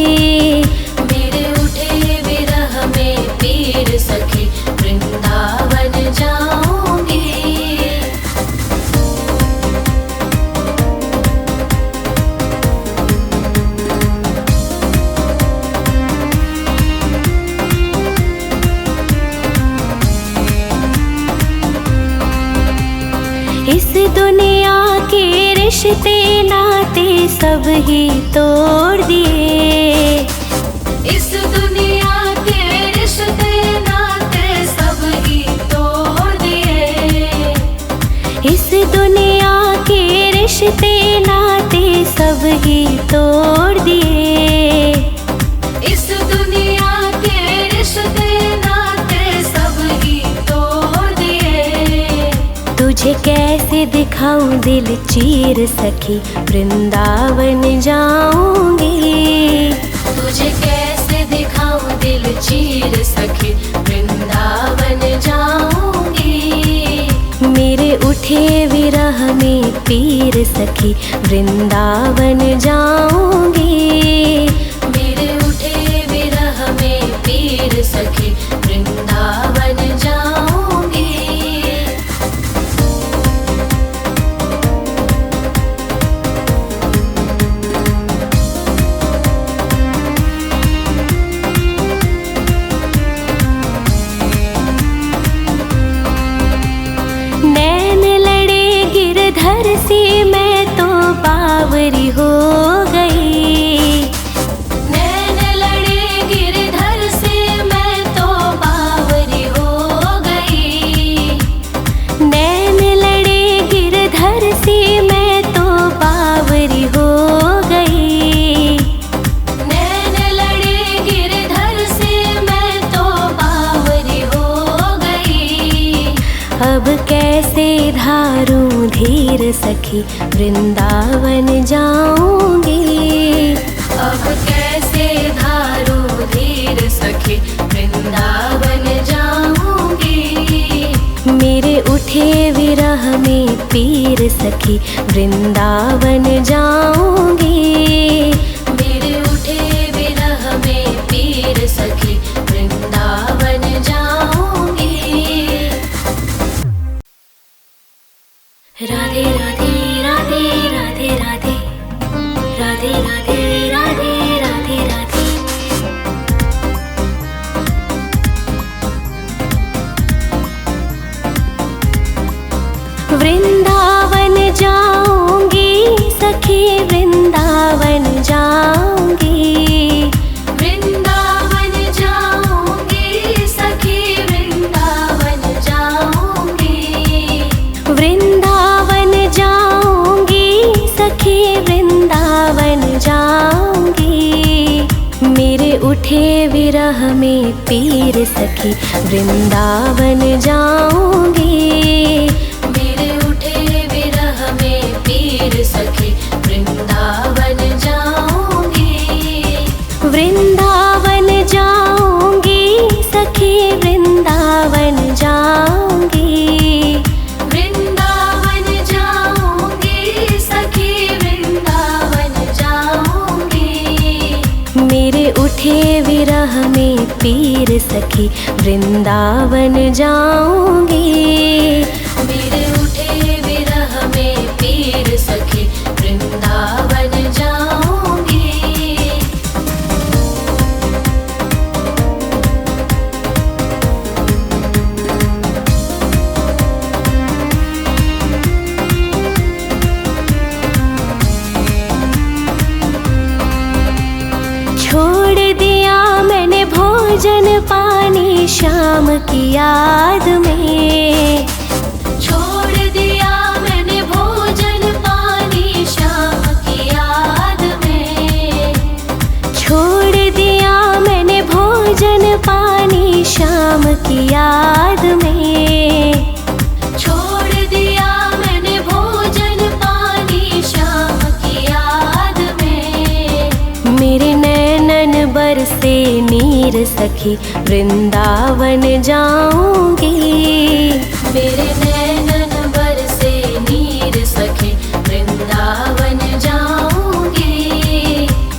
मेरे उठे विरह में पीर सखी वृंदावन जाऊंगी। इस दुनिया के रिश्ते नाते सब ही तोड़ दिए। इस दुनिया के रिश्ते नाते सब ही तोड़ दिए। इस दुनिया के रिश्ते नाते सब ही तोड़ दिए। इस दुनिया के रिश्ते नाते सब ही तोड़ दिए। तुझे कैसे दिखाऊं दिल चीर सखी वृंदावन जाऊंगी। तुझे कैसे दिखाऊं दिल चीर सखी वृंदावन जाऊंगी। मेरे उठे विरह में पीर सखी वृंदावन जाऊंगी। मेरे उठे विरह में पीर सखी वृंदावन जाऊंगी। गिरधर से मैं तो बावरी हो गई। नैन लड़े गिरधर से मैं तो बावरी हो गई। नैन लड़े गिरधर से मैं तो बावरी हो गई। नैन लड़े गिरधर से मैं तो बावरी हो गई। अब कैसे धारूं धीर सखी वृंदावन जाऊंगी। अब कैसे धारूं धीर सखी वृंदावन जाऊंगी। मेरे उठे विरह में पीर सखी वृंदावन जाऊंगी। मेरे उठे विरह में पीर सखी वृंदावन जाऊंगी। राधे राधे राधे राधे राधे राधे राधे राधे राधे राधे। वृंदावन जाऊंगी सखी वृंदावन जाऊंगी। वृंदावन जाऊंगी सखी वृंदावन जाऊंगी। वृंदावन जाऊंगी सखी वृंदावन जाऊंगी। मेरे उठे विरह में पीर सखी वृंदावन जाऊंगी। मेरे उठे विरह में पीर सखी वृंदावन जाऊंगी। वृंदावन जाऊंगी सखी वृंदावन जाऊंगी। वृंदावन जाऊंगी सखी वृंदावन जाऊंगी। मेरे उठे विरह में पीर सखी वृंदावन जाऊंगी। मेरे उठे विरह में पीर सखी वृंदावन जाऊंगी। छोड़ दिया मैंने भोजन पानी शाम की याद में। छोड़ दिया मैंने भोजन पानी शाम की याद में। छोड़ दिया मैंने भोजन पानी शाम की याद में। छोड़ दिया मैंने भोजन पानी शाम की याद में। मेरे नैनन बरसे नीर सखी वृंदावन जाऊंगी। मेरे नैनन बरसे नीर सखी वृंदावन जाऊंगी।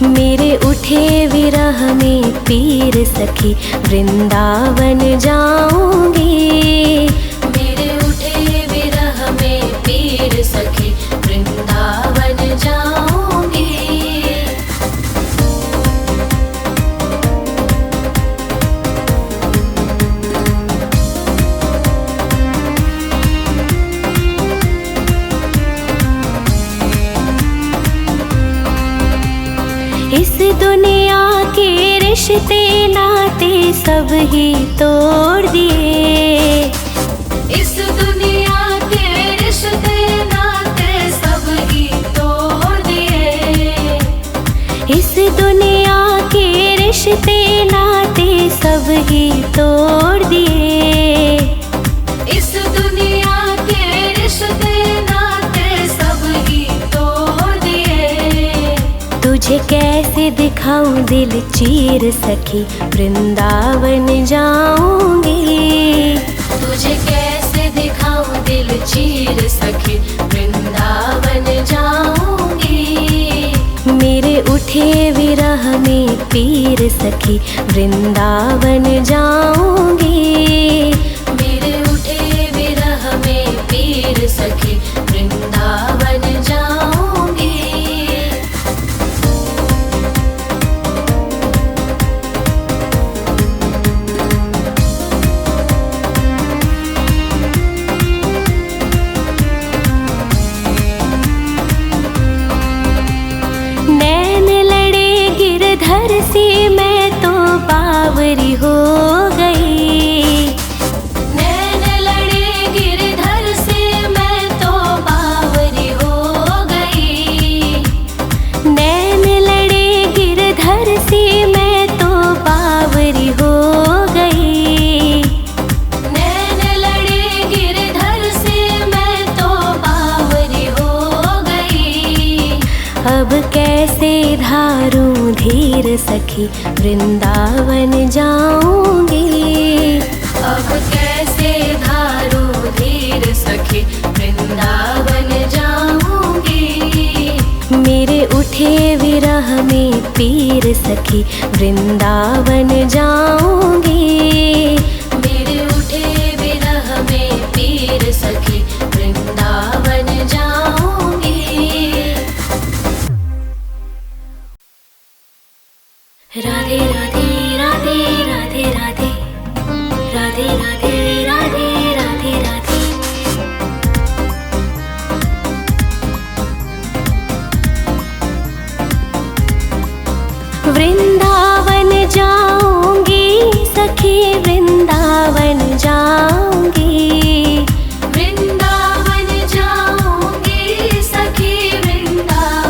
मेरे उठे विरह में पीर सखी वृंदावन जाऊंगी। मेरे उठे विरह में पीर सखी वृंदावन जाऊंगी। इस दुनिया के रिश्ते नाते सब ही तोड़ दिए। इस दुनिया के रिश्ते नाते सब ही तोड़ दिए। इस दुनिया के रिश्ते नाते सब ही तोड़ दिए। इस दुनिया के रिश्ते नाते सब ही तोड़ दिए। तुझे कैसे दिखाऊं दिल चीर सखी वृंदावन जाऊंगी। तुझे कैसे दिखाऊं दिल चीर सखी वृंदावन जाऊंगी। मेरे उठे विरह में पीर सखी वृंदावन जाऊंगी। मेरे उठे विरह में पीर सखी वृंदावन जाऊंगी। गिरधर से मैं तो बावरी हो गई। नैन लड़े गिरधर से मैं तो बावरी हो गई। नैन लड़े गिरधर से मैं तो बावरी हो गई। नैन लड़े गिरधर से मैं तो बावरी हो गई। अब कैसे धारूं धीर सखी वृंदावन जाऊंगी। अब कैसे धारूं धीर सखी वृंदावन जाऊंगी। मेरे उठे विरह में पीर सखी वृंदावन जाऊंगी। मेरे उठे विरह में पीर सखी वृंदावन जाऊंगी। राधे राधे राधे राधे राधे राधे राधे राधे राधे राधे। वृंदावन जाऊंगी सखी वृंदावन जाऊंगी। वृंदावन जाऊंगी सखी वृंदावन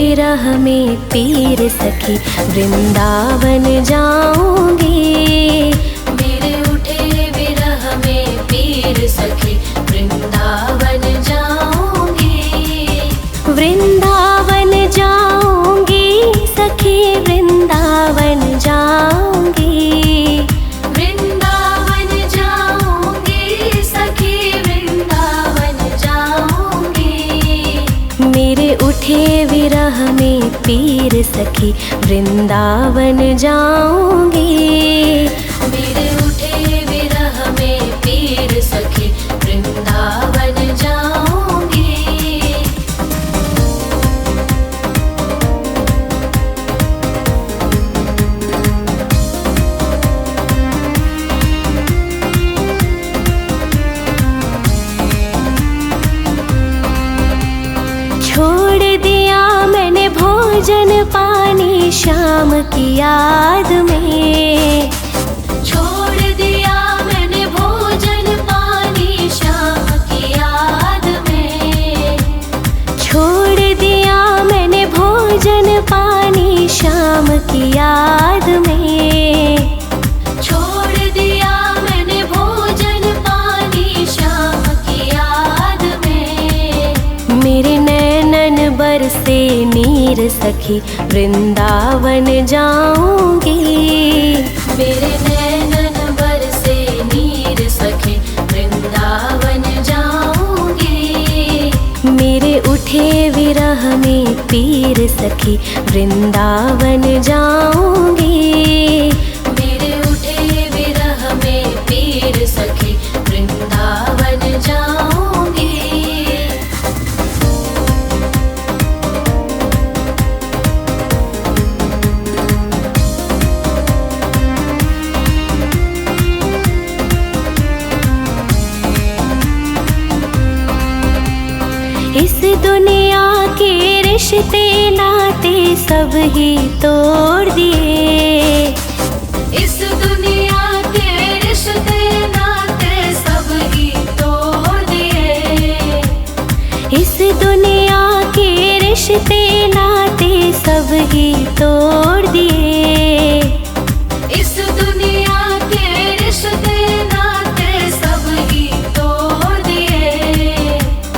विरह में पीर सखी वृंदावन जाऊंगी। मेरे उठे विरह में पीर सखी वृंदावन जाऊंगी। वृंदावन जाऊंगी सखी वृंदावन जाऊंगी। वृंदावन जाऊंगी सखी वृंदावन जाऊंगी। मेरे उठे विरह में पीर सखी वृंदावन जाऊंगी। मेरे उठे विरह में पीर सखी वृंदावन जाऊंगी। छोड़ दिया मैंने भोजन पानी शाम की याद में। छोड़ दिया मैंने भोजन पानी शाम की याद में। छोड़ दिया मैंने भोजन पानी शाम की याद में। छोड़ दिया मैंने भोजन पानी शाम की याद में। मेरे नैनन बरसे नीर सखी वृंदावन जाऊंगी। मेरे नैनन बरसे नीर सखी वृंदावन जाऊंगी। मेरे उठे विरह में पीर सखी वृंदावन जाऊंगी। मेरे उठे विरह में पीर सखी वृंदावन जाऊंगी। इस दुनिया के रिश्ते नाते सब ही तोड़ दिए। इस दुनिया के रिश्ते नाते सब ही तोड़ दिए। इस दुनिया के रिश्ते नाते सब ही तोड़ दिए। इस दुनिया के रिश्ते नाते सब ही तोड़ दिए।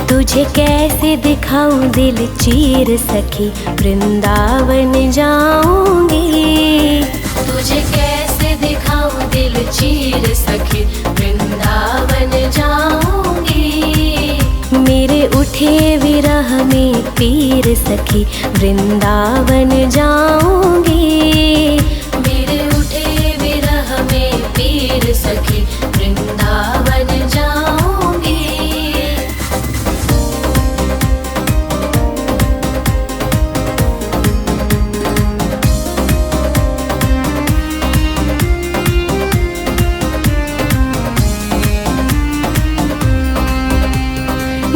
तुझे कैसे दिखाऊं दिल चीर सखी वृंदावन जाऊंगी। तुझे कैसे दिखाऊं दिल चीर सखी वृंदावन जाऊंगी। मेरे उठे विरह में पीर सखी वृंदावन जाऊंगी। मेरे उठे विरह में पीर सखी वृंदावन जाऊंगी।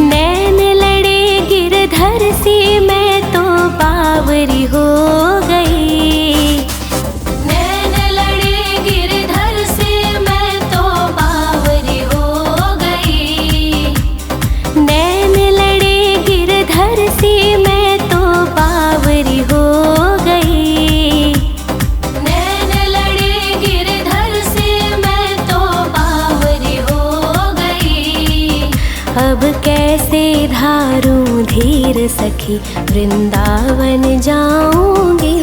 नैन लड़े गिरधर से मैं तो बावरी हो गई। नैन लड़े गिरधर से मैं तो बावरी हो गई। नैन लड़े गिरधर से मैं तो बावरी हो गई। नैन लड़े गिरधर से मैं तो बावरी हो गई। अब कैसे धारूं धीर सखी वृंदावन जाऊंगी।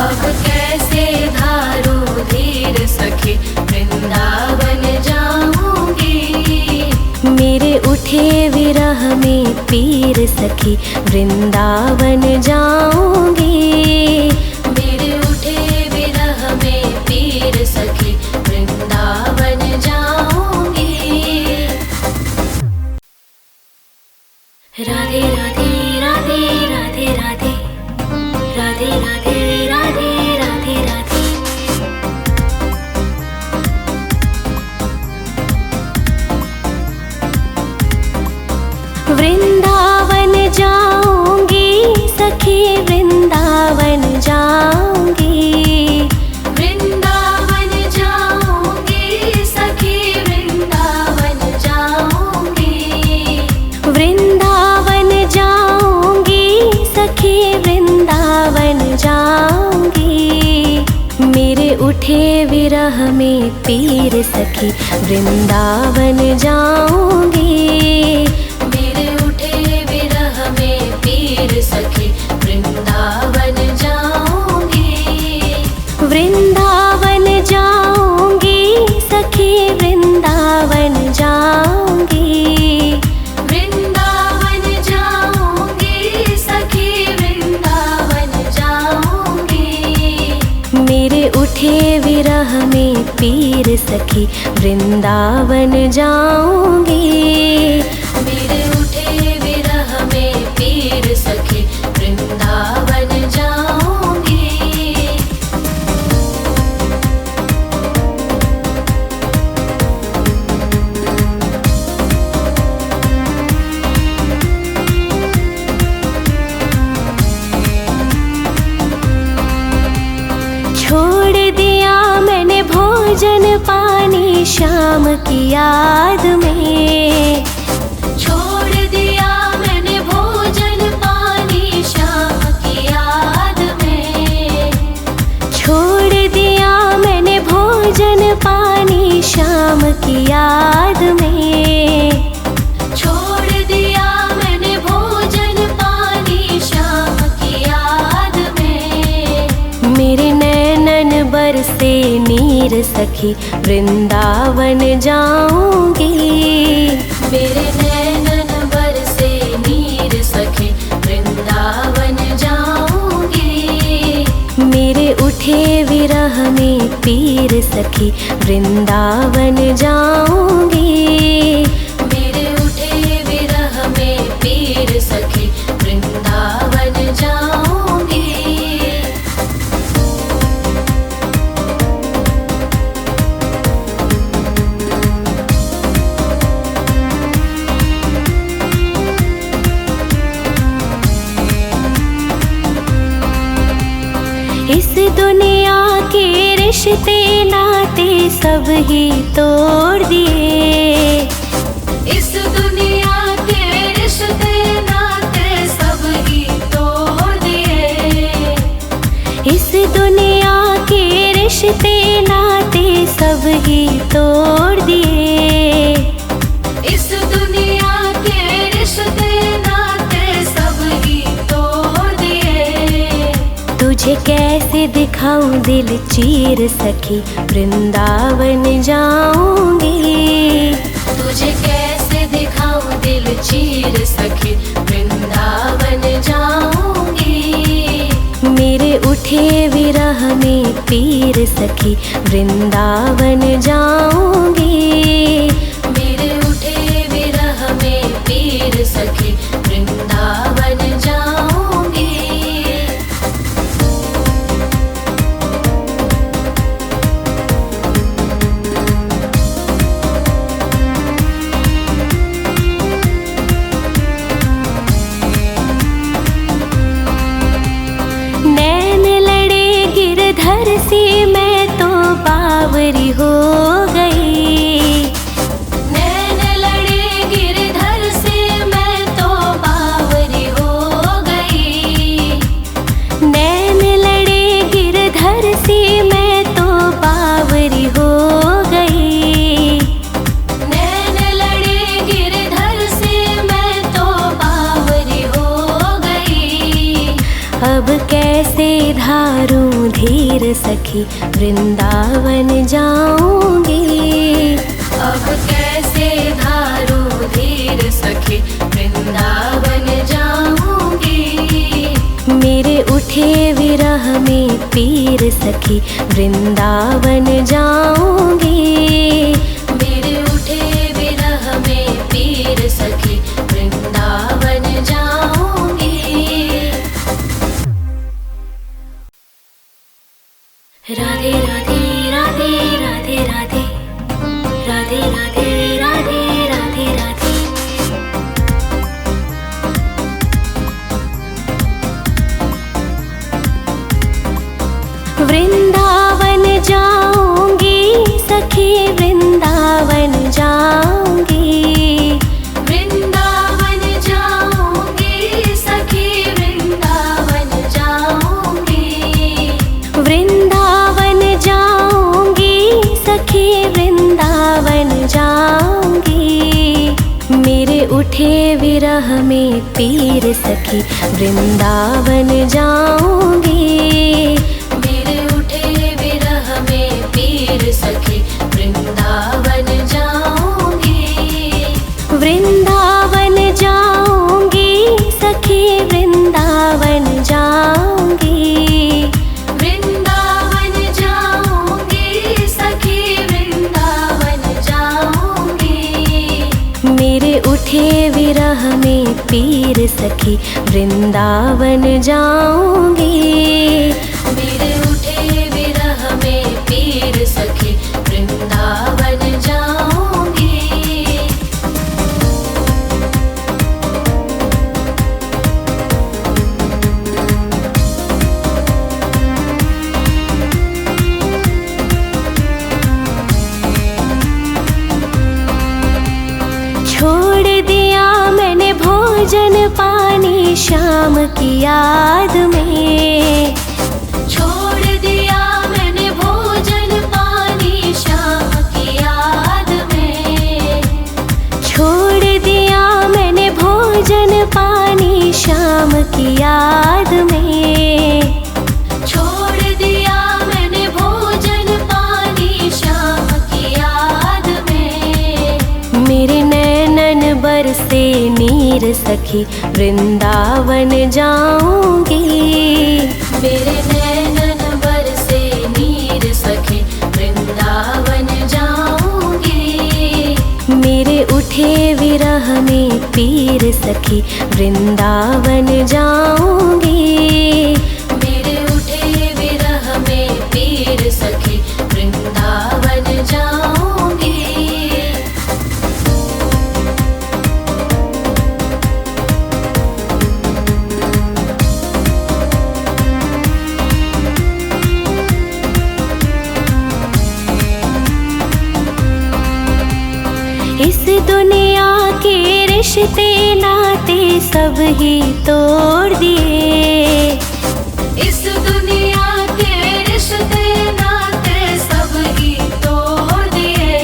अब कैसे धारूं धीर सखी वृंदावन जाऊंगी। मेरे उठे विरह में पीर सखी वृंदावन जाऊंगी। मेरे उठे विरह में पीर सखी वृंदावन जाऊंगी। राधे राधे राधे राधे राधे राधे राधे राधे राधे राधे। वृंदावन जाऊंगी सखी वृंदावन जाऊंगी। मेरे उठे विरह में पीर सखी वृंदावन जाऊंगी। मेरे उठे विरह में पीर सखी वृंदावन जाऊंगी। वृंदावन जाऊंगी सखी वृंदावन जाऊंगी। वृंदावन जाऊंगी सखी वृंदावन जाऊंगी। मेरे उठे विरह में पीर सखी वृंदावन जाऊंगी। मेरे उठे विरह में पीर सखी वृंदावन जाऊंगी। छोड़ दिया मैंने भोजन पानी शाम की याद में। छोड़ दिया मैंने भोजन पानी शाम की याद में। छोड़ दिया मैंने भोजन पानी शाम की याद में। छोड़ दिया मैंने भोजन पानी शाम की याद में। मेरे नैनन बरसे नीर सखी वृंदावन जाऊंगी। मेरे नैनन बरसे नीर सखी वृंदावन जाऊंगी। मेरे उठे विरह में पीर सखी वृंदावन जाऊंगी। मेरे उठे विरह में पीर सखी वृंदावन जाऊंगी। इस दुनिया के रिश्ते नाते सब ही तोड़ दिए। इस दुनिया के रिश्ते नाते सब ही तोड़ दिए। इस दुनिया के रिश्ते नाते सब ही तोड़ दिए। इस दुनिया के रिश्ते नाते सब ही तोड़ दिए। तुझे कैसे दिखाऊं दिल चीर सखी वृंदावन जाऊंगी। तुझे कैसे दिखाऊं दिल चीर सखी वृंदावन जाऊंगी। मेरे उठे विरह में पीर सखी वृंदावन जाऊंगी। मेरे उठे विरह में पीर सखी वृंदावन जाऊंगी। गिरधर से मैं तो बावरी हो गई। नैन लड़े गिरधर से मैं तो बावरी हो गई। नैन लड़े गिरधर से मैं तो बावरी हो गई। नैन लड़े गिरधर से मैं तो बावरी हो गई। अब कैसे धारूं धीर सखी वृंदावन जाऊंगी। अब कैसे धारूं धीर सखी वृंदावन जाऊंगी। मेरे उठे विरह में पीर सखी वृंदावन जाऊंगी। मेरे उठे विरह में पीर सखी वृंदावन जाऊंगी। राधे राधे राधे राधे राधे राधे राधे राधे राधे राधे। वृंदावन जाऊंगी सखी वृंदावन जाऊंगी। वृंदावन जाऊंगी सखी वृंदावन वृंदावन जाऊंगी सखी, वृंदावन जाऊंगी। मेरे उठे विरह में पीर सखी, वृंदावन जाऊंगी। मेरे उठे विरह में पीर सखी, वृंदावन जाऊंगी। वृंदावन जाऊंगी सखी, वृंदावन जाऊंगी। वृंदावन जाऊंगी सखी, वृंदावन जाऊंगी। मेरे उठे विरह में पीर सखी, वृंदावन जाऊंगी। मेरे उठे विरह में पीर सखी, वृंदावन जाऊंगी। छोड़ दिया मैंने भोजन पानी शाम की याद में। छोड़ दिया मैंने भोजन पानी शाम की याद में। छोड़ दिया मैंने भोजन पानी शाम की याद में। छोड़ दिया मैंने भोजन पानी शाम की याद में। मेरे नैनन बरसे नीर सखी, वृंदावन जाऊंगी। मेरे नैनन बरसे नीर सखी, वृंदावन जाऊंगी। मेरे उठे विरह में पीर सखी, वृंदावन जाऊंगी। मेरे उठे विरह में पीर सखी, वृंदावन जाऊंगी। इस दुनिया के रिश्ते नाते सब ही तोड़ दिए। इस दुनिया के रिश्ते नाते सब ही तोड़ दिए।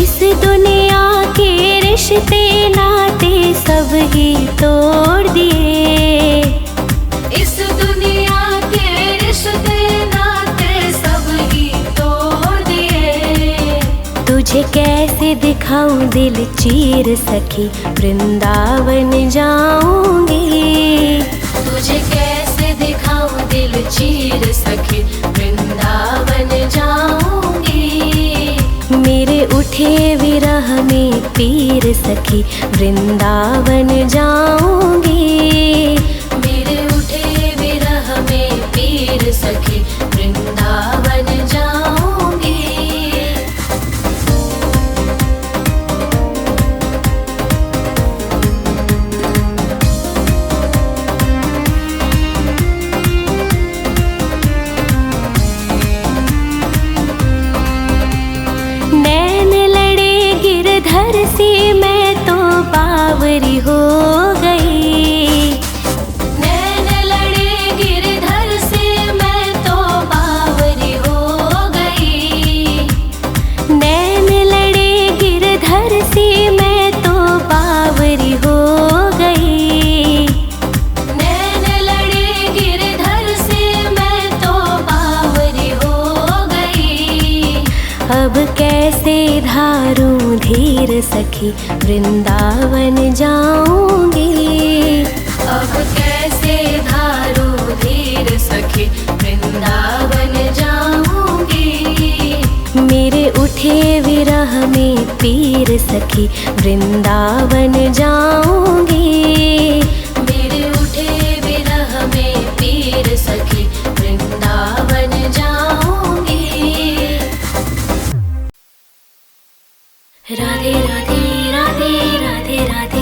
इस दुनिया के रिश्ते नाते सब ही तोड़ दिए। इस दुनिया के रिश्ते नाते सब ही तोड़ दिए। तुझे कैसे दिखाऊं दिल चीर सखी, वृंदावन जाऊंगी। तुझे कैसे दिखाऊं दिल चीर सखी, वृंदावन जाऊंगी। मेरे उठे विरह में पीर सखी, वृंदावन जाऊंगी। मेरे उठे विरह में पीर सखी, वृंदावन जाऊंगी। से मैं तो बावरी हो गई। नैन लड़े गिरधर से मैं तो बावरी हो गई। नैन लड़े गिरधर से मैं तो बावरी हो गई। नैन लड़े गिरधर से मैं तो बावरी हो गई। अब कैसे धारूं धीर सखी, वृंदावन जाऊंगी। अब कैसे धारूं धीर सखी, वृंदावन जाऊंगी। मेरे उठे विरह में पीर सखी, वृंदावन जाऊंगी। मेरे उठे विरह में पीर सखी, वृंदावन जाऊंगी। राधे राधे राधे राधे राधे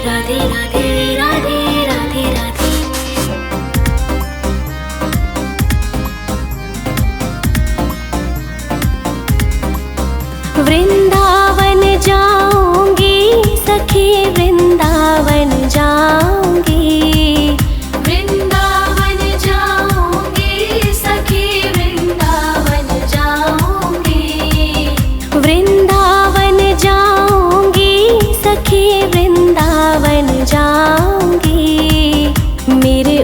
राधे राधे राधे राधे राधे। वृंदावन जाऊंगी सखी, वृंदावन जा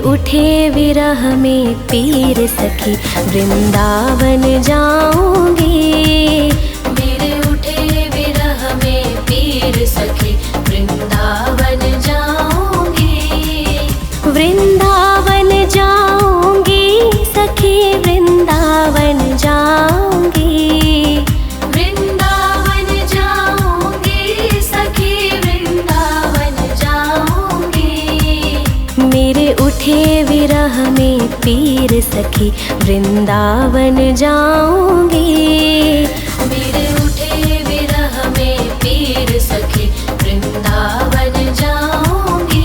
उठे विरह में पीर सखी वृंदावन जाऊंगी। मेरे उठे विरह में पीर सखी वृंदावन जाऊंगी। वृंदावन जाऊंगी सखी वृंदावन जाऊंगी। वृंदावन जाऊंगी सखी वृंदावन जाऊंगी। मेरे उठे विरह में पीर सखी वृंदावन जाऊंगी। मेरे उठे विरह में पीर सखी वृंदावन जाऊंगी।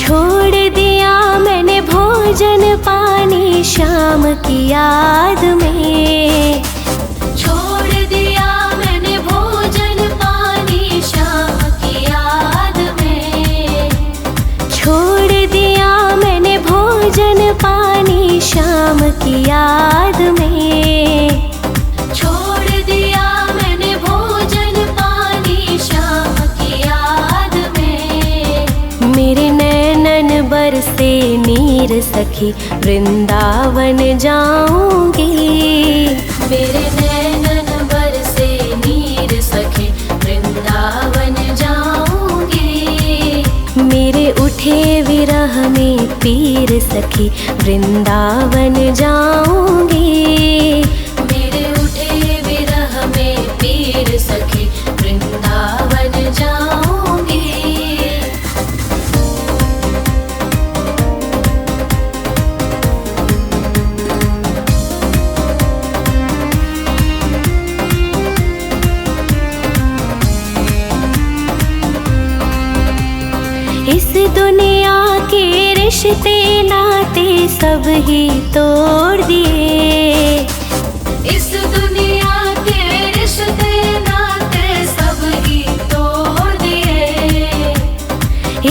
छोड़ दिया मैंने भोजन पानी शाम की याद में। छोड़ दिया मैंने भोजन पानी शाम की याद में। छोड़ दिया मैंने भोजन पानी शाम की याद में। छोड़ दिया मैंने भोजन पानी शाम की याद में। मेरे नैनन बरसे नीर सखी वृंदावन जाऊंगी। मेरे नैनन बरसे नीर सखी वृंदावन जाऊंगी। मेरे उठे विरह में पीर सखी वृंदावन जाऊंगी। मेरे उठे विरह में पीर सखी वृंदावन जाऊंगी। इस दुनिया के रिश्ते नाते सब ही तोड़ दिए। इस दुनिया के रिश्ते नाते सब ही तोड़ दिए।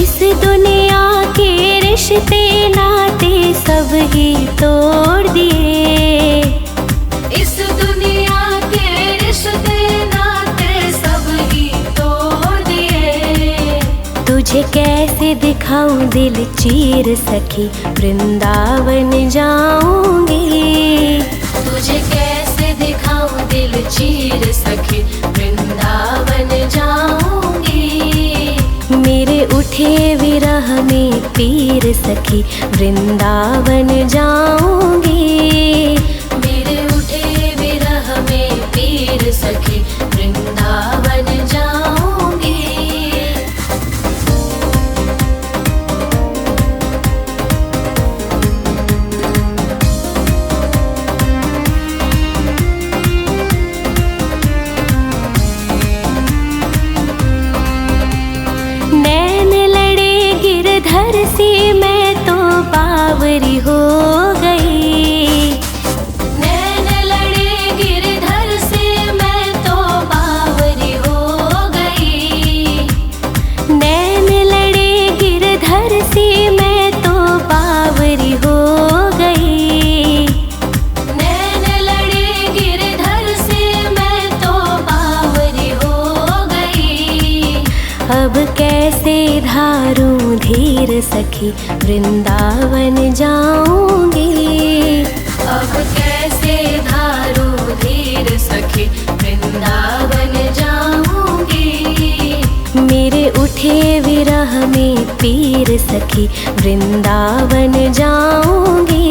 इस दुनिया के रिश्ते नाते सब ही तोड़ दिए। इस दुनिया के रिश्ते नाते सब ही तोड़ दिए। तुझे कैसे दिखाऊं दिल चीर सखी वृंदावन जाऊंगी। तुझे कैसे दिखाऊं दिल चीर सखी वृंदावन जाऊंगी। मेरे उठे विरह में पीर सखी वृंदावन जाऊंगी। मेरे उठे विरह में पीर सखी वृंदावन जाऊंगी। नैन लड़े गिरधर से मैं तो बावरी हो गई। नैन लड़े गिरधर से मैं तो बावरी हो गई। नैन लड़े गिरधर से मैं तो बावरी हो गई। नैन लड़े गिरधर से मैं तो बावरी हो गई। अब कैसे धारूं धीर सखी वृंदावन जाऊंगी। अब कैसे धारूं धीर सखी वृंदावन जाऊंगी। मेरे उठे विरह में पीर सखी वृंदावन जाऊंगी।